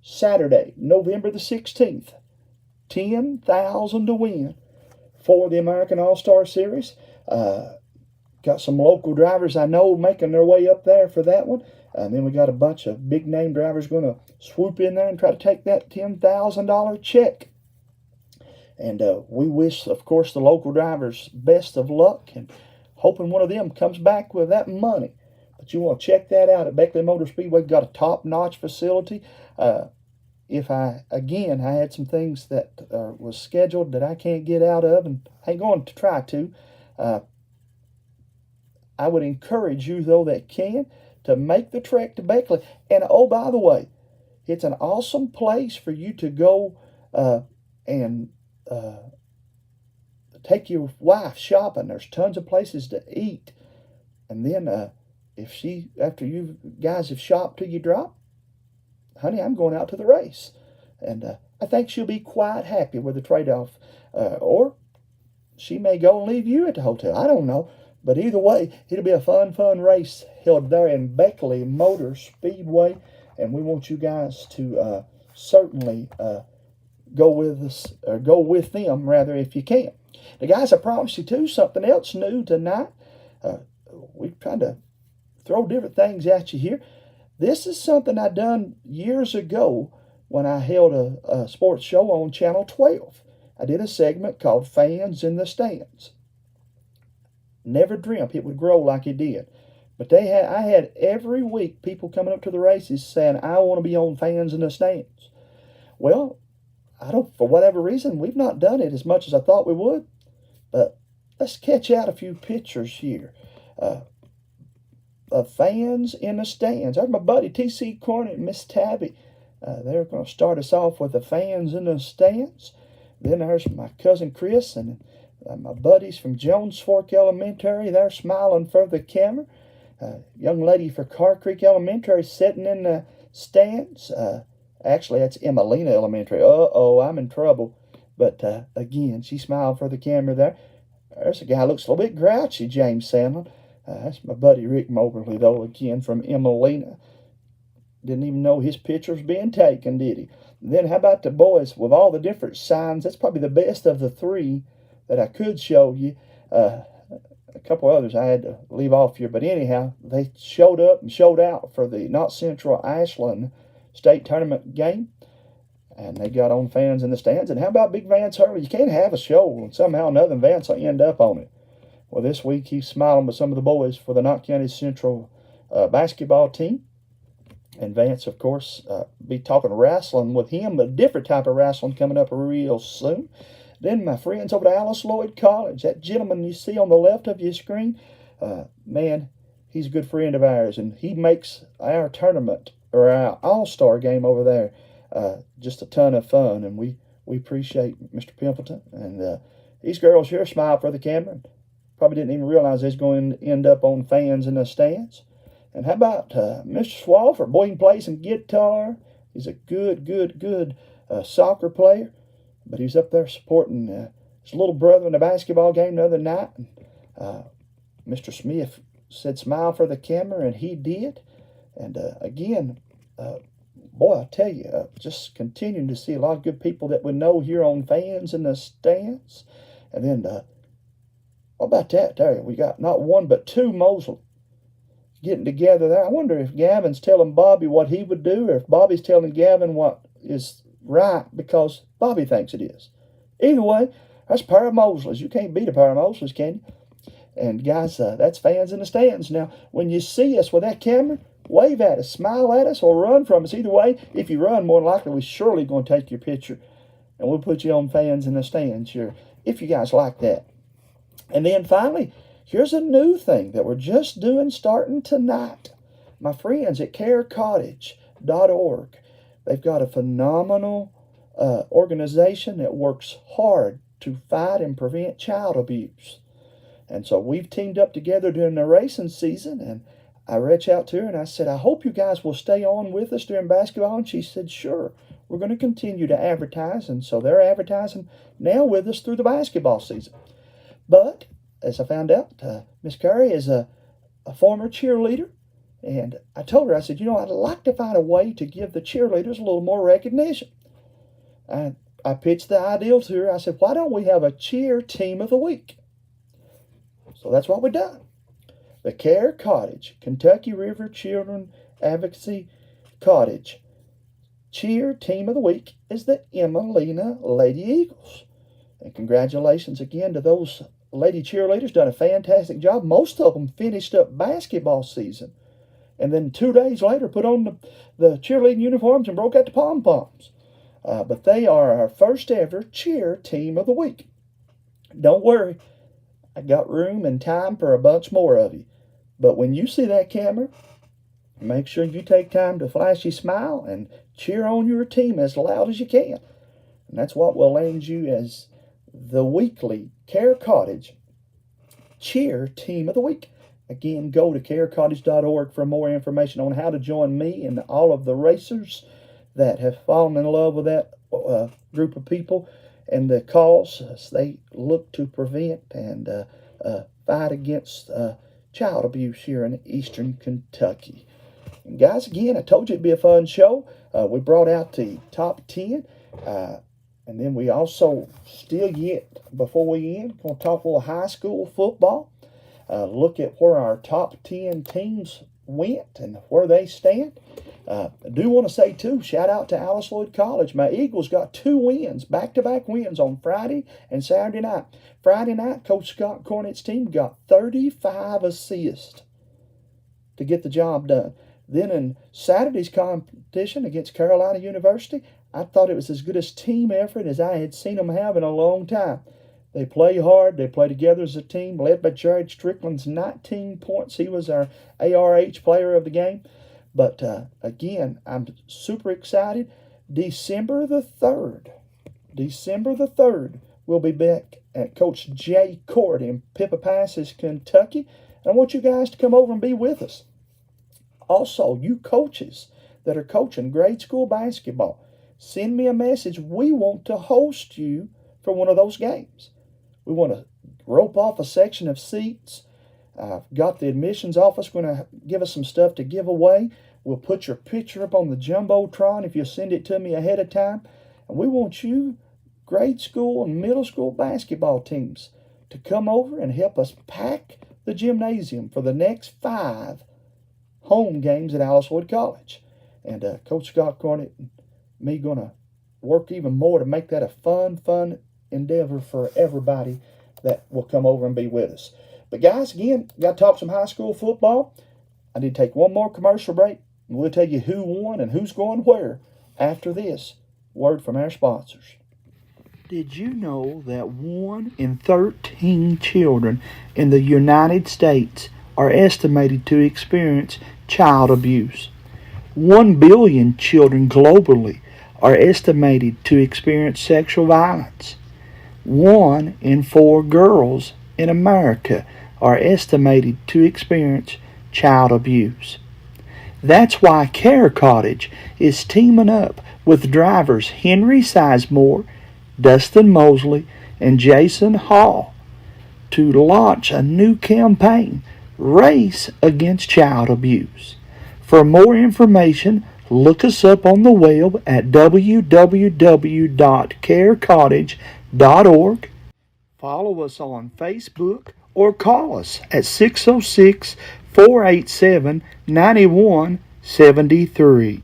Saturday, November the 16th. 10,000 to win for the American All-Star Series. Got some local drivers I know making their way up there for that one. And then we got a bunch of big-name drivers going to swoop in there and try to take that $10,000 check. And we wish, of course, the local drivers best of luck and hoping one of them comes back with that money. But you want to check that out at Beckley Motor Speedway. Got a top-notch facility. I had some things that was scheduled that I can't get out of and ain't going to try to. I would encourage you, though, that can, to make the trek to Beckley. And, oh, by the way, it's an awesome place for you to go and take your wife shopping. There's tons of places to eat. And then after you guys have shopped till you drop, honey, I'm going out to the race. And I think she'll be quite happy with the trade-off. Or she may go and leave you at the hotel. I don't know. But either way, it'll be a fun race held there in Beckley Motor Speedway. And we want you guys to certainly go with us, or go with them, rather, if you can. The guys, I promise you, too, something else new tonight. We've tried to throw different things at you here. This is something I done years ago when I held a sports show on Channel 12. I did a segment called Fans in the Stands. Never dreamt it would grow like it did. But I had every week people coming up to the races saying, I want to be on Fans in the Stands. Well, for whatever reason, we've not done it as much as I thought we would. But let's catch out a few pictures here of Fans in the Stands. There's my buddy T.C. Cornett and Miss Tabby. They're going to start us off with the Fans in the Stands. Then there's my cousin Chris and my buddies from Jones Fork Elementary. They're smiling for the camera. Young lady for Car Creek Elementary sitting in the stands. Actually, that's Emmalina Elementary. I'm in trouble. But again, she smiled for the camera there. There's a guy who looks a little bit grouchy, James Sandlin. That's my buddy Rick Moberly, though, again from Emmalina. Didn't even know his picture was being taken, did he? And then how about the boys with all the different signs? That's probably the best of the three that I could show you. A couple others I had to leave off here. But anyhow, they showed up and showed out for the Knott Central Ashland State Tournament game. And they got on Fans in the Stands. And how about Big Vance Hurley? You can't have a show and somehow or another Vance will end up on it. Well, this week he's smiling with some of the boys for the Knott County Central basketball team. And Vance, of course, be talking wrestling with him, but a different type of wrestling coming up real soon. Then my friends over at Alice Lloyd College, that gentleman you see on the left of your screen, man, he's a good friend of ours, and he makes our tournament, or our all-star game over there, just a ton of fun, and we appreciate Mr. Pimpleton. And these girls here smile for the camera. Probably didn't even realize they was going to end up on Fans in the Stands. And how about Mr. Swafford? Boy, he can play some guitar. He's a good soccer player. But he was up there supporting his little brother in the basketball game the other night. And Mr. Smith said smile for the camera, and he did. And again, boy, I tell you, just continuing to see a lot of good people that we know here on Fans in the Stands. And then, what about that there? We got not one but two Mosley getting together there. I wonder if Gavin's telling Bobby what he would do, or if Bobby's telling Gavin what is right because Bobby thinks it is. Either way, that's a pair of Mosleys. You can't beat a pair of Mosleys, can you? And guys, that's Fans in the Stands. Now, when you see us with that camera, wave at us, smile at us, or run from us. Either way, if you run, more than likely we're surely going to take your picture, and we'll put you on Fans in the Stands here, if you guys like that. And then finally, here's a new thing that we're just doing starting tonight. My friends at carecottage.org. They've got a phenomenal organization that works hard to fight and prevent child abuse. And so we've teamed up together during the racing season, and I reached out to her and I said, I hope you guys will stay on with us during basketball. And she said, sure, we're going to continue to advertise. And so they're advertising now with us through the basketball season. But as I found out, Miss Curry is a former cheerleader. And I told her, I said, I'd like to find a way to give the cheerleaders a little more recognition. And I pitched the ideal to her. I said, why don't we have a cheer team of the week? So that's what we done. The Care Cottage, Kentucky River Children Advocacy Cottage cheer team of the week is the Emmalina Lady Eagles. And congratulations again to those lady cheerleaders. Done a fantastic job. Most of them finished up basketball season. And then 2 days later, put on the cheerleading uniforms and broke out the pom-poms. But they are our first ever cheer team of the week. Don't worry. I got room and time for a bunch more of you. But when you see that camera, make sure you take time to flash your smile and cheer on your team as loud as you can. And that's what will land you as the weekly Care Cottage Cheer Team of the Week. Again, go to carecottage.org for more information on how to join me and all of the racers that have fallen in love with that group of people and the cause they look to prevent and fight against child abuse here in eastern Kentucky. And guys, again, I told you it'd be a fun show. We brought out the top 10. And then we also, still yet, before we end, going to talk a little high school football. Look at where our top 10 teams went and where they stand. I do want to say, too, shout out to Alice Lloyd College. My Eagles got 2 wins, back-to-back wins on Friday and Saturday night. Friday night, Coach Scott Cornett's team got 35 assists to get the job done. Then in Saturday's competition against Carolina University, I thought it was as good a team effort as I had seen them have in a long time. They play hard. They play together as a team, led by Jared Strickland's 19 points. He was our ARH player of the game. But, again, I'm super excited. December the 3rd, we'll be back at Coach Jay Court in Pippa Passes, Kentucky. And I want you guys to come over and be with us. Also, you coaches that are coaching grade school basketball, send me a message. We want to host you for one of those games. We want to rope off a section of seats. I've got the admissions office going to give us some stuff to give away. We'll put your picture up on the Jumbotron if you send it to me ahead of time. And we want you, grade school and middle school basketball teams, to come over and help us pack the gymnasium for the next 5 home games at Alice Lloyd College. And Coach Scott Cornett and me going to work even more to make that a fun endeavor for everybody that will come over and be with us. But guys, again, got to talk some high school football. I need to take one more commercial break, and we'll tell you who won and who's going where after this word from our sponsors. Did you know that 1 in 13 children in the United States are estimated to experience child abuse? 1 billion children globally are estimated to experience sexual violence. 1 in 4 girls in America are estimated to experience child abuse. That's why Care Cottage is teaming up with drivers Henry Sizemore, Dustin Mosley, and Jason Hall to launch a new campaign, Race Against Child Abuse. For more information, look us up on the web at www.carecottage.org. Follow us on Facebook or call us at 606-487-9173.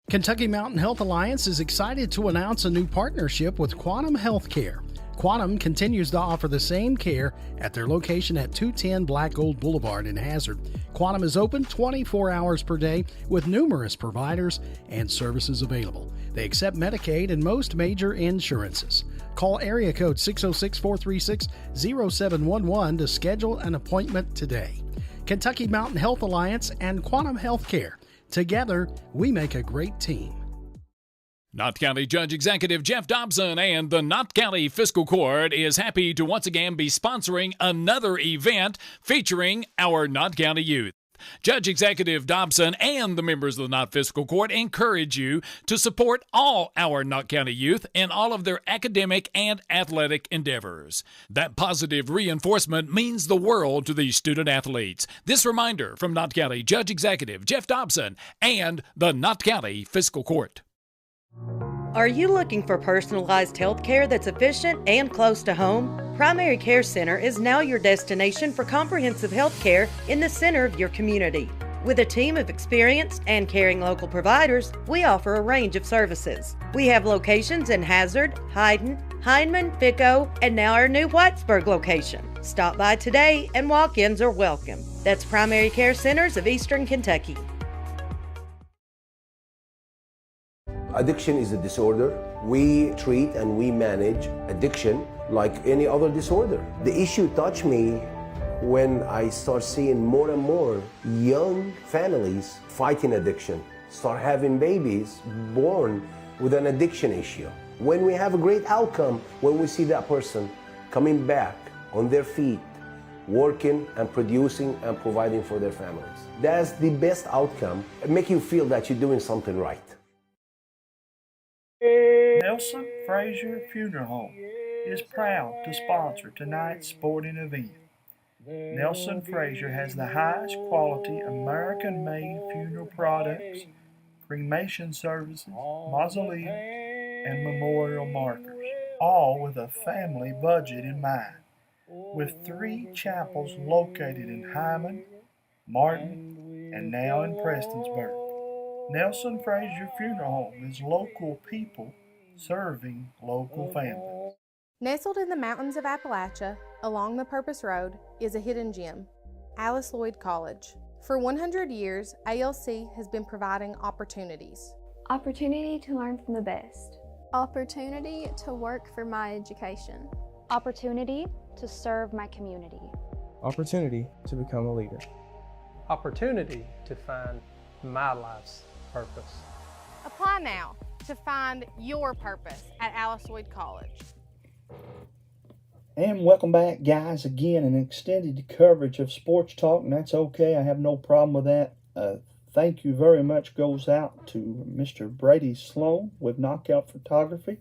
Kentucky Mountain Health Alliance is excited to announce a new partnership with Quantum Healthcare. Quantum continues to offer the same care at their location at 210 Black Gold Boulevard in Hazard. Quantum is open 24 hours per day with numerous providers and services available. They accept Medicaid and most major insurances. Call area code 606-436-0711 to schedule an appointment today. Kentucky Mountain Health Alliance and Quantum Healthcare. Together, we make a great team. Knott County Judge Executive Jeff Dobson and the Knott County Fiscal Court is happy to once again be sponsoring another event featuring our Knott County youth. Judge Executive Dobson and the members of the Knott Fiscal Court encourage you to support all our Knott County youth in all of their academic and athletic endeavors. That positive reinforcement means the world to these student athletes. This reminder from Knott County Judge Executive Jeff Dobson and the Knott County Fiscal Court. Are you looking for personalized health care that's efficient and close to home? Primary Care Center is now your destination for comprehensive health care in the center of your community. With a team of experienced and caring local providers, we offer a range of services. We have locations in Hazard, Hyden, Hindman, Ficco, and now our new Whitesburg location. Stop by today and walk-ins are welcome. That's Primary Care Centers of Eastern Kentucky. Addiction is a disorder. We treat and we manage addiction like any other disorder. The issue touched me when I start seeing more and more young families fighting addiction, start having babies born with an addiction issue. When we have a great outcome, when we see that person coming back on their feet, working and producing and providing for their families. That's the best outcome. It makes you feel that you're doing something right. Nelson Frazier Funeral Home is proud to sponsor tonight's sporting event. Nelson Frazier has the highest quality American-made funeral products, cremation services, mausoleum, and memorial markers, all with a family budget in mind. With 3 chapels located in Hyman, Martin, and now in Prestonsburg. Nelson Frazier Funeral Home is local people serving local families. Nestled in the mountains of Appalachia, along the Purpose Road, is a hidden gem, Alice Lloyd College. For 100 years, ALC has been providing opportunities. Opportunity to learn from the best. Opportunity to work for my education. Opportunity to serve my community. Opportunity to become a leader. Opportunity to find my life's purpose. Apply now to find your purpose at Alice Lloyd College. And welcome back, guys, again, an extended coverage of Sports Talk, and that's okay. I have no problem with that. Thank you very much goes out to Mr. Brady Sloan with Knockout Photography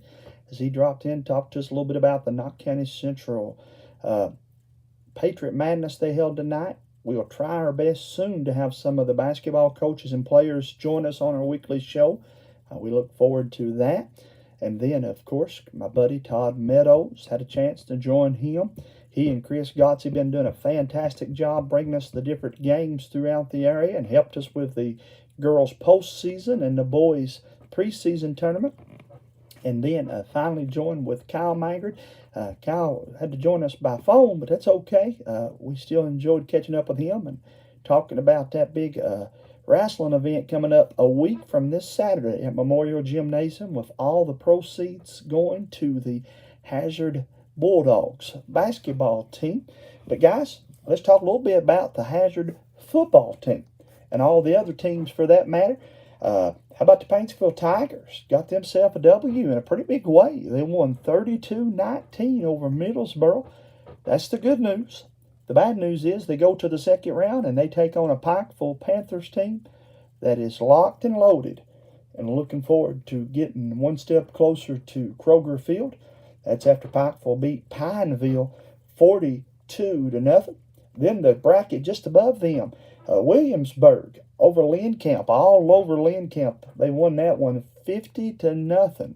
as he dropped in, talked to us a little bit about the Knott County Central Patriot Madness they held tonight. We will try our best soon to have some of the basketball coaches and players join us on our weekly show. We look forward to that. And then, of course, my buddy Todd Meadows had a chance to join him. He and Chris Gotze have been doing a fantastic job bringing us the different games throughout the area and helped us with the girls' postseason and the boys' preseason tournament. And then finally joined with Kyle Maggard. Kyle had to join us by phone, but that's okay. We still enjoyed catching up with him and talking about that big wrestling event coming up a week from this Saturday at Memorial Gymnasium, with all the proceeds going to the Hazard Bulldogs basketball team. But guys, let's talk a little bit about the Hazard football team and all the other teams for that matter. How about the Paintsville Tigers? Got themselves a W in a pretty big way. They won 32-19 over Middlesboro. That's the good news. The bad news is they go to the second round and they take on a Pikeville Panthers team that is locked and loaded and looking forward to getting one step closer to Kroger Field. That's after Pikeville beat Pineville 42-0. Then the bracket just above them, Williamsburg over Lindcamp, all over Lindcamp. They won that one 50-0,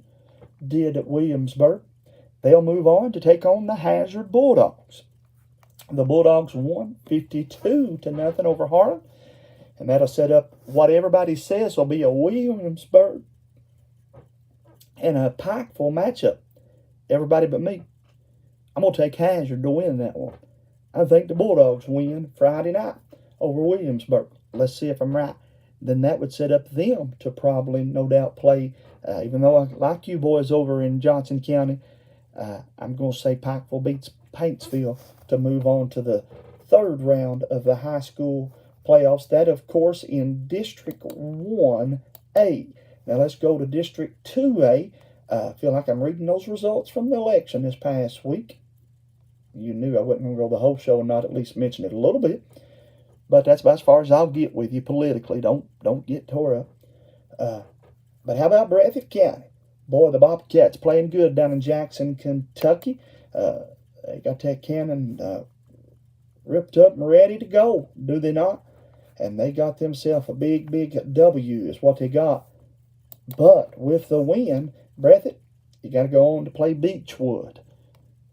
did Williamsburg. They'll move on to take on the Hazard Bulldogs. The Bulldogs won 52-0 over Harlan, and that'll set up what everybody says will be a Williamsburg and a Pikeville matchup. Everybody but me. I'm going to take Hazard to win that one. I think the Bulldogs win Friday night over Williamsburg. Let's see if I'm right. Then that would set up them to probably, no doubt, play, even though I like you boys over in Johnson County, I'm going to say Pikeville beats Paintsville to move on to the third round of the high school playoffs. That, of course, in District 1A. Now let's go to District 2A. I feel like I'm reading those results from the election this past week. You knew I wasn't going to go the whole show and not at least mention it a little bit. But that's about as far as I'll get with you politically. Don't get tore up. But how about Breathitt County? Boy, the Bobcats playing good down in Jackson, Kentucky. They got that cannon ripped up and ready to go, do they not? And they got themselves a big, big W is what they got. But with the win, Breathitt, you got to go on to play Beechwood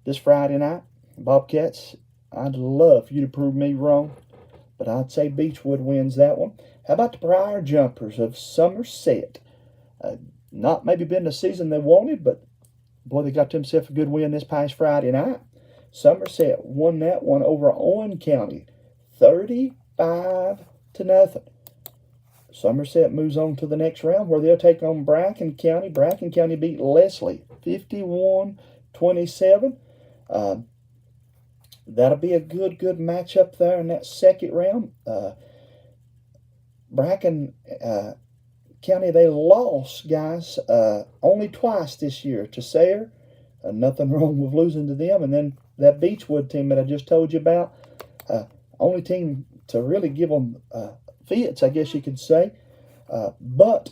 this Friday night. Bobcats, I'd love for you to prove me wrong, but I'd say Beechwood wins that one. How about the Briar Jumpers of Somerset? Not maybe been the season they wanted, but boy, they got themselves a good win this past Friday night. Somerset won that one over Owen County, 35-0. Somerset moves on to the next round where they'll take on Bracken County. Bracken County beat Leslie 51-27. that'll be a good matchup there in that second round. Bracken County, they lost, guys, only twice this year to Sayre. Nothing wrong with losing to them. And then that Beechwood team that I just told you about, only team to really give them fits, I guess you could say. But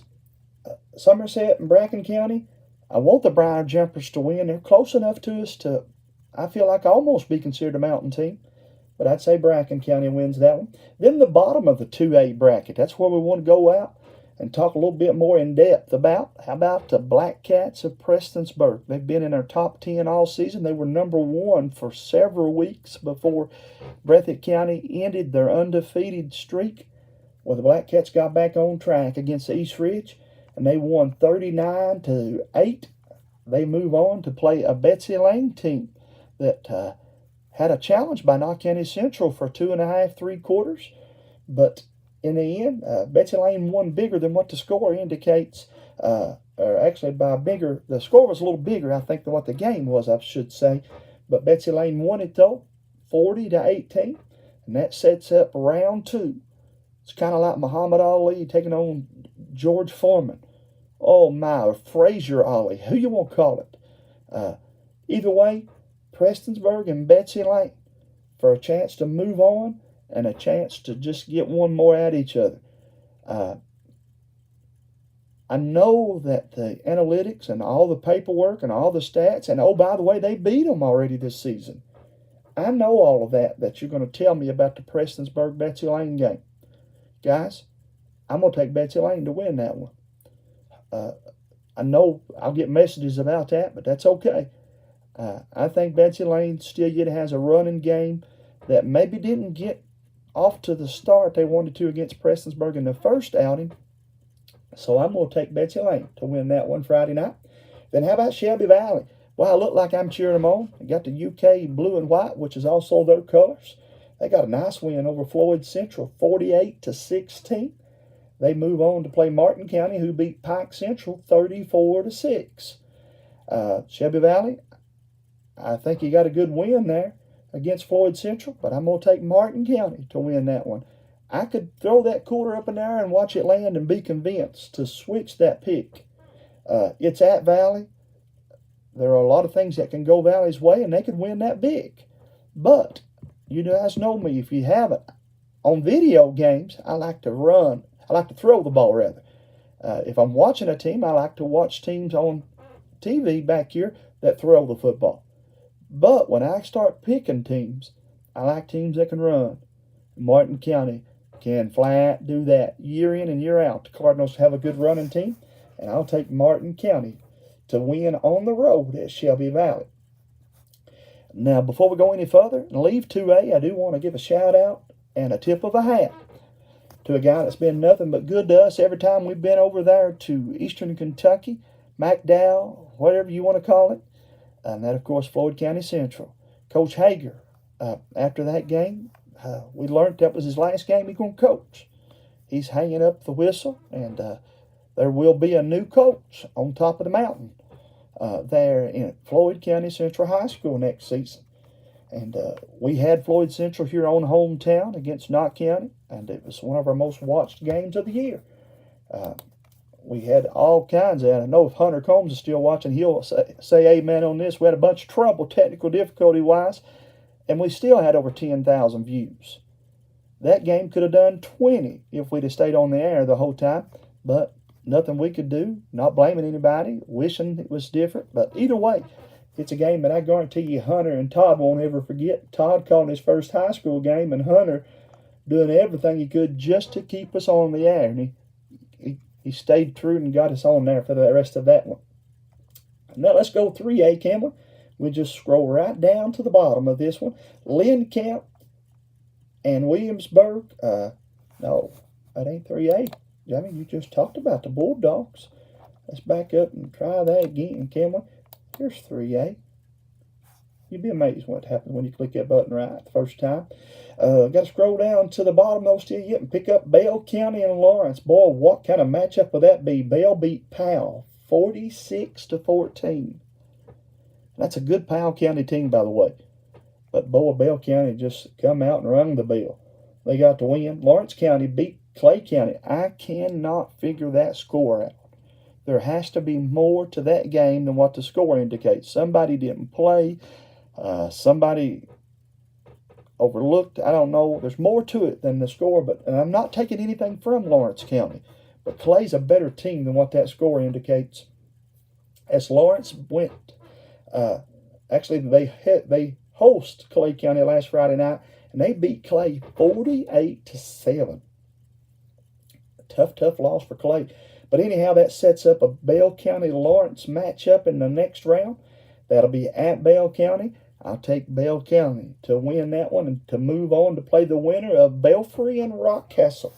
Somerset and Bracken County, I want the Briar Jumpers to win. They're close enough to us to, I feel like, almost be considered a mountain team. But I'd say Bracken County wins that one. Then the bottom of the 2A bracket, that's where we want to go out and talk a little bit more in depth about. How about the Black Cats of Prestonsburg? They've been in our top 10 all season. They were number 1 for several weeks before Breathitt County ended their undefeated streak. Well, the Black Cats got back on track against East Ridge, and they won 39-8. They move on to play a Betsy Lane team that had a challenge by Knott County Central for 2.5, 3 quarters, but in the end, Betsy Lane won bigger than what the score indicates, or actually by bigger. The score was a little bigger, I think, than what the game was, I should say. But Betsy Lane won it, though, 40-18, and that sets up round 2. It's kind of like Muhammad Ali taking on George Foreman. Oh, my, or Frazier Ali, who you want to call it. Either way, Prestonsburg and Betsy Lane for a chance to move on and a chance to just get one more at each other. I know that the analytics and all the paperwork and all the stats, and oh, by the way, they beat them already this season. I know all of that you're going to tell me about the Prestonsburg-Betsy Lane game. Guys, I'm going to take Betsy Lane to win that one. I know I'll get messages about that, but that's okay. I think Betsy Lane still yet has a running game that maybe didn't get off to the start they wanted to against Prestonsburg in the first outing. So I'm going to take Betsy Lane to win that one Friday night. Then how about Shelby Valley? Well, I look like I'm cheering them on. They got the UK blue and white, which is also their colors. They got a nice win over Floyd Central, 48-16. They move on to play Martin County, who beat Pike Central 34-6. Shelby Valley, I think you got a good win there against Floyd Central, but I'm going to take Martin County to win that one. I could throw that quarter up in there and watch it land and be convinced to switch that pick. It's at Valley. There are a lot of things that can go Valley's way, and they could win that big. But you guys know me. If you haven't, on video games, I like to run. I like to throw the ball, rather. If I'm watching a team, I like to watch teams on TV back here that throw the football. But when I start picking teams, I like teams that can run. Martin County can flat do that year in and year out. The Cardinals have a good running team, and I'll take Martin County to win on the road at Shelby Valley. Now, before we go any further and leave 2A, I do want to give a shout out and a tip of a hat to a guy that's been nothing but good to us every time we've been over there to Eastern Kentucky, McDowell, whatever you want to call it. And that, of course, Floyd County Central. Coach Hager, after that game, we learned that was his last game he's going to coach. He's hanging up the whistle, and there will be a new coach on top of the mountain there in Floyd County Central High School next season. And we had Floyd Central here on hometown against Knott County, and it was one of our most watched games of the year. We had all kinds of, and I know if Hunter Combs is still watching, he'll say amen on this. We had a bunch of trouble, technical difficulty-wise, and we still had over 10,000 views. That game could have done 20 if we'd have stayed on the air the whole time, but nothing we could do, not blaming anybody, wishing it was different. But either way, it's a game that I guarantee you Hunter and Todd won't ever forget. Todd called his first high school game, and Hunter doing everything he could just to keep us on the air, and he stayed true and got us on there for the rest of that one. Now let's go 3A, Cameron. We just scroll right down to the bottom of this one. Lynn Camp and Williamsburg. No, that ain't 3A. Jamie, you just talked about the Bulldogs. Let's back up and try that again, Cameron. Here's 3A. You'd be amazed what happens when you click that button right the first time. Got to scroll down to the bottom though still yet and pick up Bell County and Lawrence. Boy, what kind of matchup would that be? Bell beat Powell 46-14. That's a good Powell County team, by the way. But boy, Bell County just come out and rung the bell. They got the win. Lawrence County beat Clay County. I cannot figure that score out. There has to be more to that game than what the score indicates. Somebody didn't play. Somebody overlooked. I don't know. There's more to it than the score. And I'm not taking anything from Lawrence County. But Clay's a better team than what that score indicates. As Lawrence went, actually they host Clay County last Friday night, and they beat Clay 48-7. Tough loss for Clay. But anyhow, that sets up a Bell County-Lawrence matchup in the next round. That'll be at Bell County. I'll take Bell County to win that one and to move on to play the winner of Belfry and Rockcastle.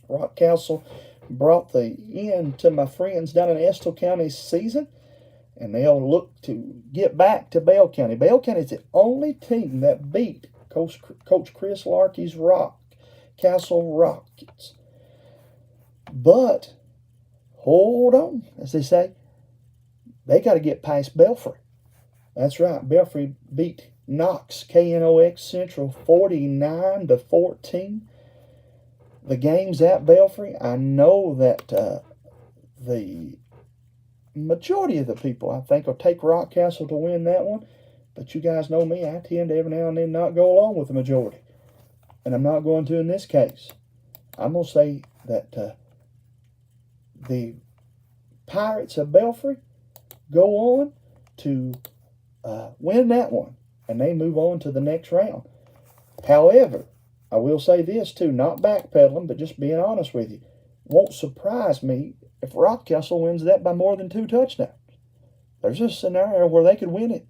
Rockcastle brought the end to my friends down in Estill County's season, and they'll look to get back to Bell County. Bell County is the only team that beat Coach Chris Larkey's Rockcastle Rockets. But, hold on, as they say, they got to get past Belfry. That's right, Belfry beat Knox, K-N-O-X Central, 49-14. The game's at Belfry. I know that the majority of the people, I think, will take Rockcastle to win that one. But you guys know me, I tend to every now and then not go along with the majority. And I'm not going to in this case. I'm going to say that the Pirates of Belfry go on to win that one. And they move on to the next round. However, I will say this too, not backpedaling, but just being honest with you. Won't surprise me if Rockcastle wins that by more than 2 touchdowns. There's a scenario where they could win it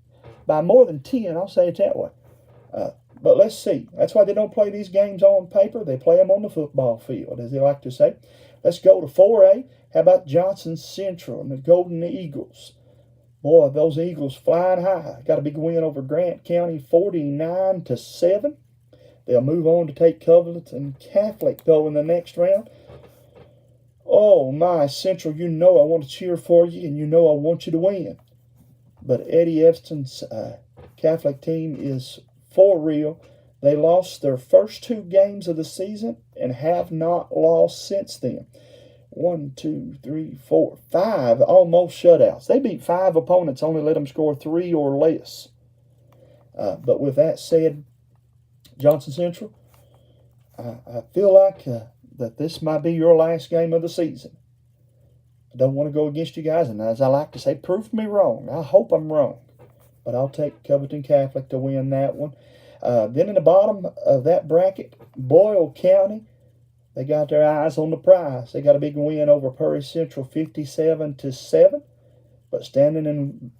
by more than 10, I'll say it that way. But let's see. That's why they don't play these games on paper. They play them on the football field, as they like to say. Let's go to 4A. How about Johnson Central and the Golden Eagles? Boy, those Eagles flying high. Got a big win over Grant County, 49-7. They'll move on to take Covington Catholic, though, in the next round. Oh, my, Central, you know I want to cheer for you, and you know I want you to win. But Eddie Evanston's Catholic team is for real. They lost their first 2 games of the season and have not lost since then. 1, 2, 3, 4, 5 almost shutouts. They beat 5 opponents, only let them score 3 or less. But with that said, Johnson Central, I feel like that this might be your last game of the season. I don't want to go against you guys, and as I like to say, prove me wrong. I hope I'm wrong. But I'll take Covington Catholic to win that one. Then in the bottom of that bracket, Boyle County, they got their eyes on the prize. They got a big win over Prairie Central, 57-7. But standing in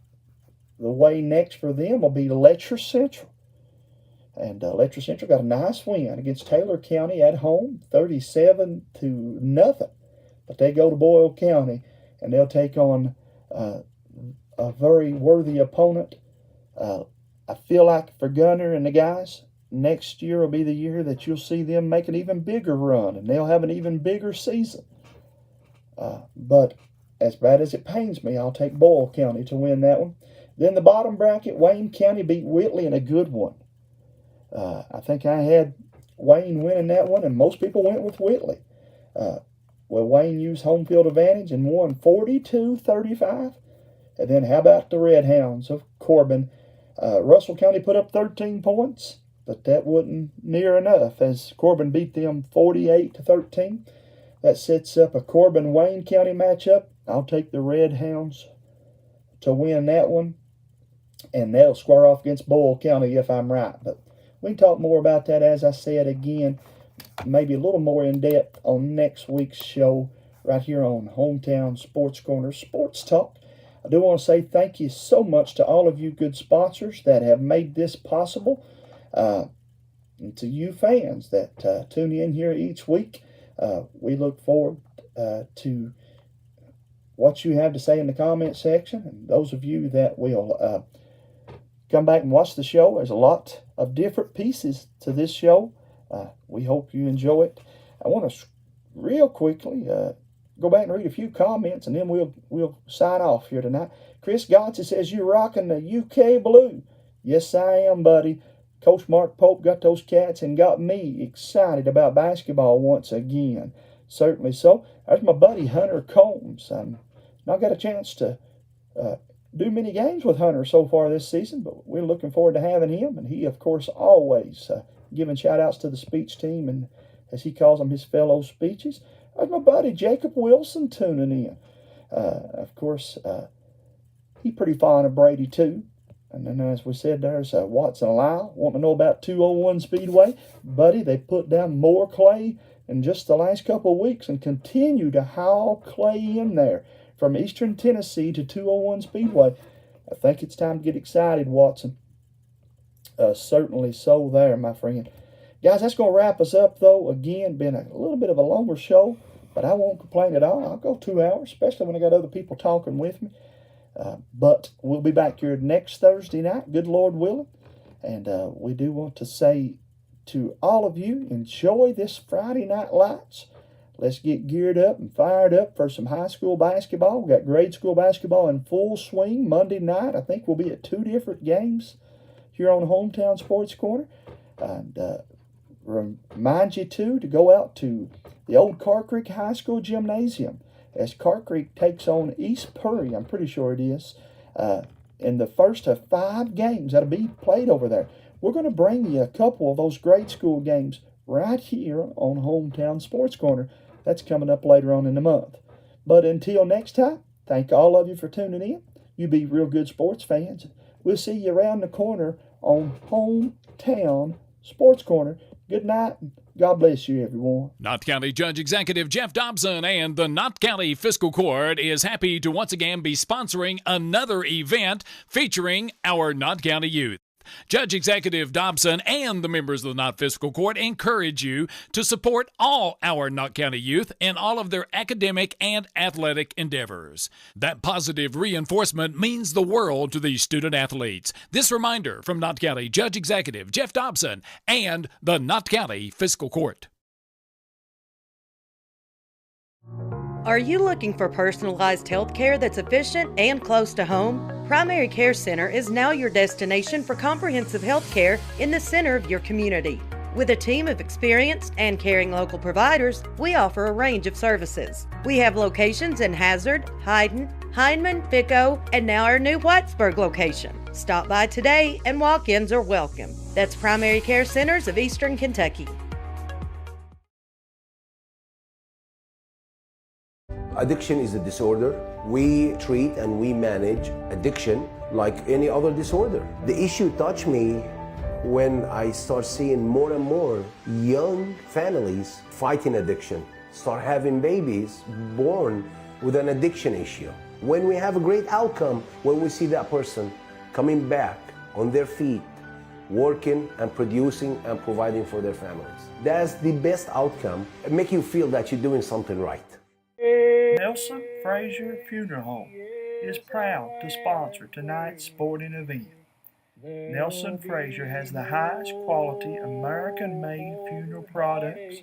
the way next for them will be Letcher Central. And Letcher Central got a nice win against Taylor County at home, 37-0. But they go to Boyle County, and they'll take on a very worthy opponent. I feel like for Gunner and the guys, next year will be the year that you'll see them make an even bigger run, and they'll have an even bigger season. But as bad as it pains me, I'll take Boyle County to win that one. Then the bottom bracket, Wayne County beat Whitley in a good one. I think I had Wayne winning that one, and most people went with Whitley. Well, Wayne used home field advantage and won 42-35. And then how about the Red Hounds of Corbin? Russell County put up 13 points, but that wasn't near enough as Corbin beat them 48-13. That sets up a Corbin-Wayne County matchup. I'll take the Red Hounds to win that one, and they'll square off against Boyle County if I'm right. But we can talk more about that, as I said again, maybe a little more in depth on next week's show right here on Hometown Sports Corner Sports Talk. I do want to say thank you so much to all of you good sponsors that have made this possible, and to you fans that tune in here each week. We look forward to what you have to say in the comment section, and those of you that will come back and watch the show. There's a lot of different pieces to this show. We hope you enjoy it. I want to real quickly go back and read a few comments, and then we'll sign off here tonight. Chris Gotze says, you're rocking the UK blue. Yes, I am, buddy. Coach Mark Pope got those cats and got me excited about basketball once again. Certainly so. There's my buddy Hunter Combs. Not got a chance to do many games with Hunter so far this season, but we're looking forward to having him. And he, of course, always giving shout-outs to the speech team and, as he calls them, his fellow speeches. There's my buddy Jacob Wilson tuning in. Of course, he's pretty fond of Brady, too. And then, as we said, there's Watson Lyle wanting to know about 201 Speedway. Buddy, they put down more clay in just the last couple of weeks and continue to haul clay in there from Eastern Tennessee to 201 Speedway. I think it's time to get excited, Watson. Certainly so there, my friend. Guys, that's going to wrap us up, though. Again, been a little bit of a longer show, but I won't complain at all. I'll go 2 hours, especially when I got other people talking with me. But we'll be back here next Thursday night, good Lord willing. And we do want to say to all of you, enjoy this Friday Night Lights. Let's get geared up and fired up for some high school basketball. We've got grade school basketball in full swing Monday night. I think we'll be at 2 different games here on Hometown Sports Corner. And remind you, too, to go out to the old Car Creek High School Gymnasium as Car Creek takes on East Purry, I'm pretty sure it is, in the first of 5 games that'll be played over there. We're going to bring you a couple of those grade school games right here on Hometown Sports Corner. That's coming up later on in the month. But until next time, thank all of you for tuning in. You be real good sports fans. We'll see you around the corner on Hometown Sports Corner. Good night. God bless you, everyone. Knott County Judge Executive Jeff Dobson and the Knott County Fiscal Court is happy to once again be sponsoring another event featuring our Knott County youth. Judge Executive Dobson and the members of the Knott Fiscal Court encourage you to support all our Knott County youth in all of their academic and athletic endeavors. That positive reinforcement means the world to these student athletes. This reminder from Knott County Judge Executive Jeff Dobson and the Knott County Fiscal Court. Are you looking for personalized health care that's efficient and close to home? Primary Care Center is now your destination for comprehensive health care in the center of your community. With a team of experienced and caring local providers, we offer a range of services. We have locations in Hazard, Hyden, Hindman, Pico, and now our new Whitesburg location. Stop by today and walk-ins are welcome. That's Primary Care Centers of Eastern Kentucky. Addiction is a disorder. We treat and we manage addiction like any other disorder. The issue touched me when I start seeing more and more young families fighting addiction, start having babies born with an addiction issue. When we have a great outcome, when we see that person coming back on their feet, working and producing and providing for their families. That's the best outcome. It makes you feel that you're doing something right. Nelson Frazier Funeral Home is proud to sponsor tonight's sporting event. Nelson Frazier has the highest quality American-made funeral products,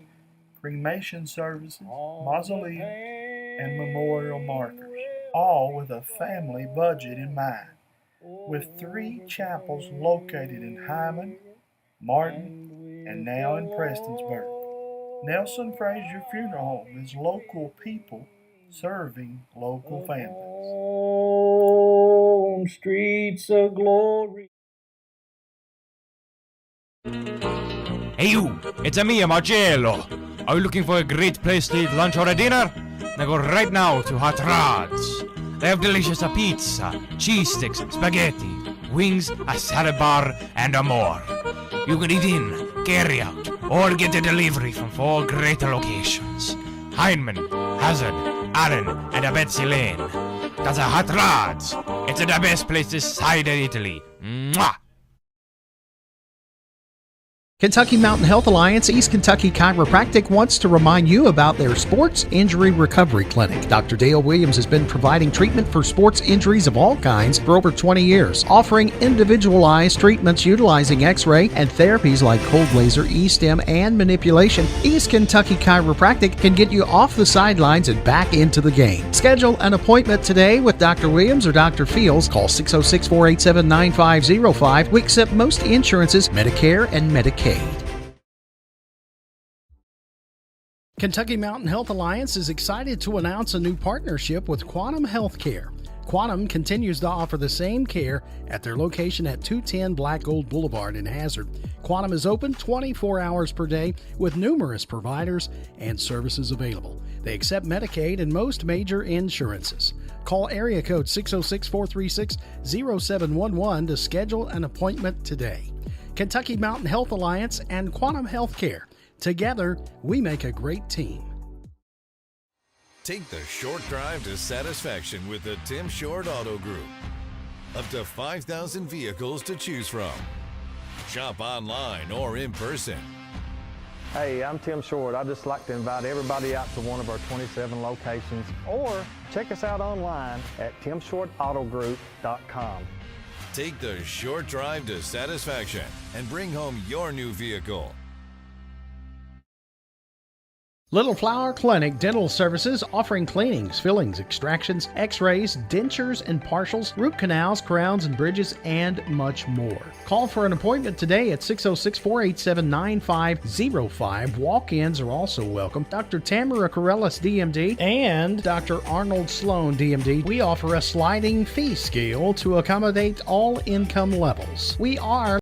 cremation services, mausoleum, and memorial markers, all with a family budget in mind. With 3 chapels located in Hyman, Martin, and now in Prestonsburg. Nelson Frazier Funeral Home is local people serving local families. On streets of glory. Hey you, it's me, Marcello. Are you looking for a great place to eat lunch or a dinner? Then go right now to Hot Rods. They have delicious pizza, cheese sticks, spaghetti, wings, a salad bar, and more. You can eat in, carry out, or get a delivery from 4 great locations. Hindman, Hazard, Allen, and Betsy Lane. That's a Hot Rods. It's the best place this side of Italy. Mwah! Kentucky Mountain Health Alliance East Kentucky Chiropractic wants to remind you about their Sports Injury Recovery Clinic. Dr. Dale Williams has been providing treatment for sports injuries of all kinds for over 20 years, offering individualized treatments utilizing x-ray and therapies like cold laser, e-stim, and manipulation. East Kentucky Chiropractic can get you off the sidelines and back into the game. Schedule an appointment today with Dr. Williams or Dr. Fields. Call 606-487-9505. We accept most insurances, Medicare and Medicaid. Kentucky Mountain Health Alliance is excited to announce a new partnership with Quantum Healthcare. Quantum continues to offer the same care at their location at 210 Black Gold Boulevard in Hazard. Quantum is open 24 hours per day with numerous providers and services available. They accept Medicaid and most major insurances. Call area code 606-436-0711 to schedule an appointment today. Kentucky Mountain Health Alliance and Quantum Healthcare. Together, we make a great team. Take the short drive to satisfaction with the Tim Short Auto Group. Up to 5,000 vehicles to choose from. Shop online or in person. Hey, I'm Tim Short. I'd just like to invite everybody out to one of our 27 locations, or check us out online at timshortautogroup.com. Take the short drive to satisfaction and bring home your new vehicle. Little Flower Clinic Dental Services, offering cleanings, fillings, extractions, x-rays, dentures and partials, root canals, crowns and bridges, and much more. Call for an appointment today at 606-487-9505. Walk-ins are also welcome. Dr. Tamara Corellis, DMD, and Dr. Arnold Sloan, DMD. We offer a sliding fee scale to accommodate all income levels. We are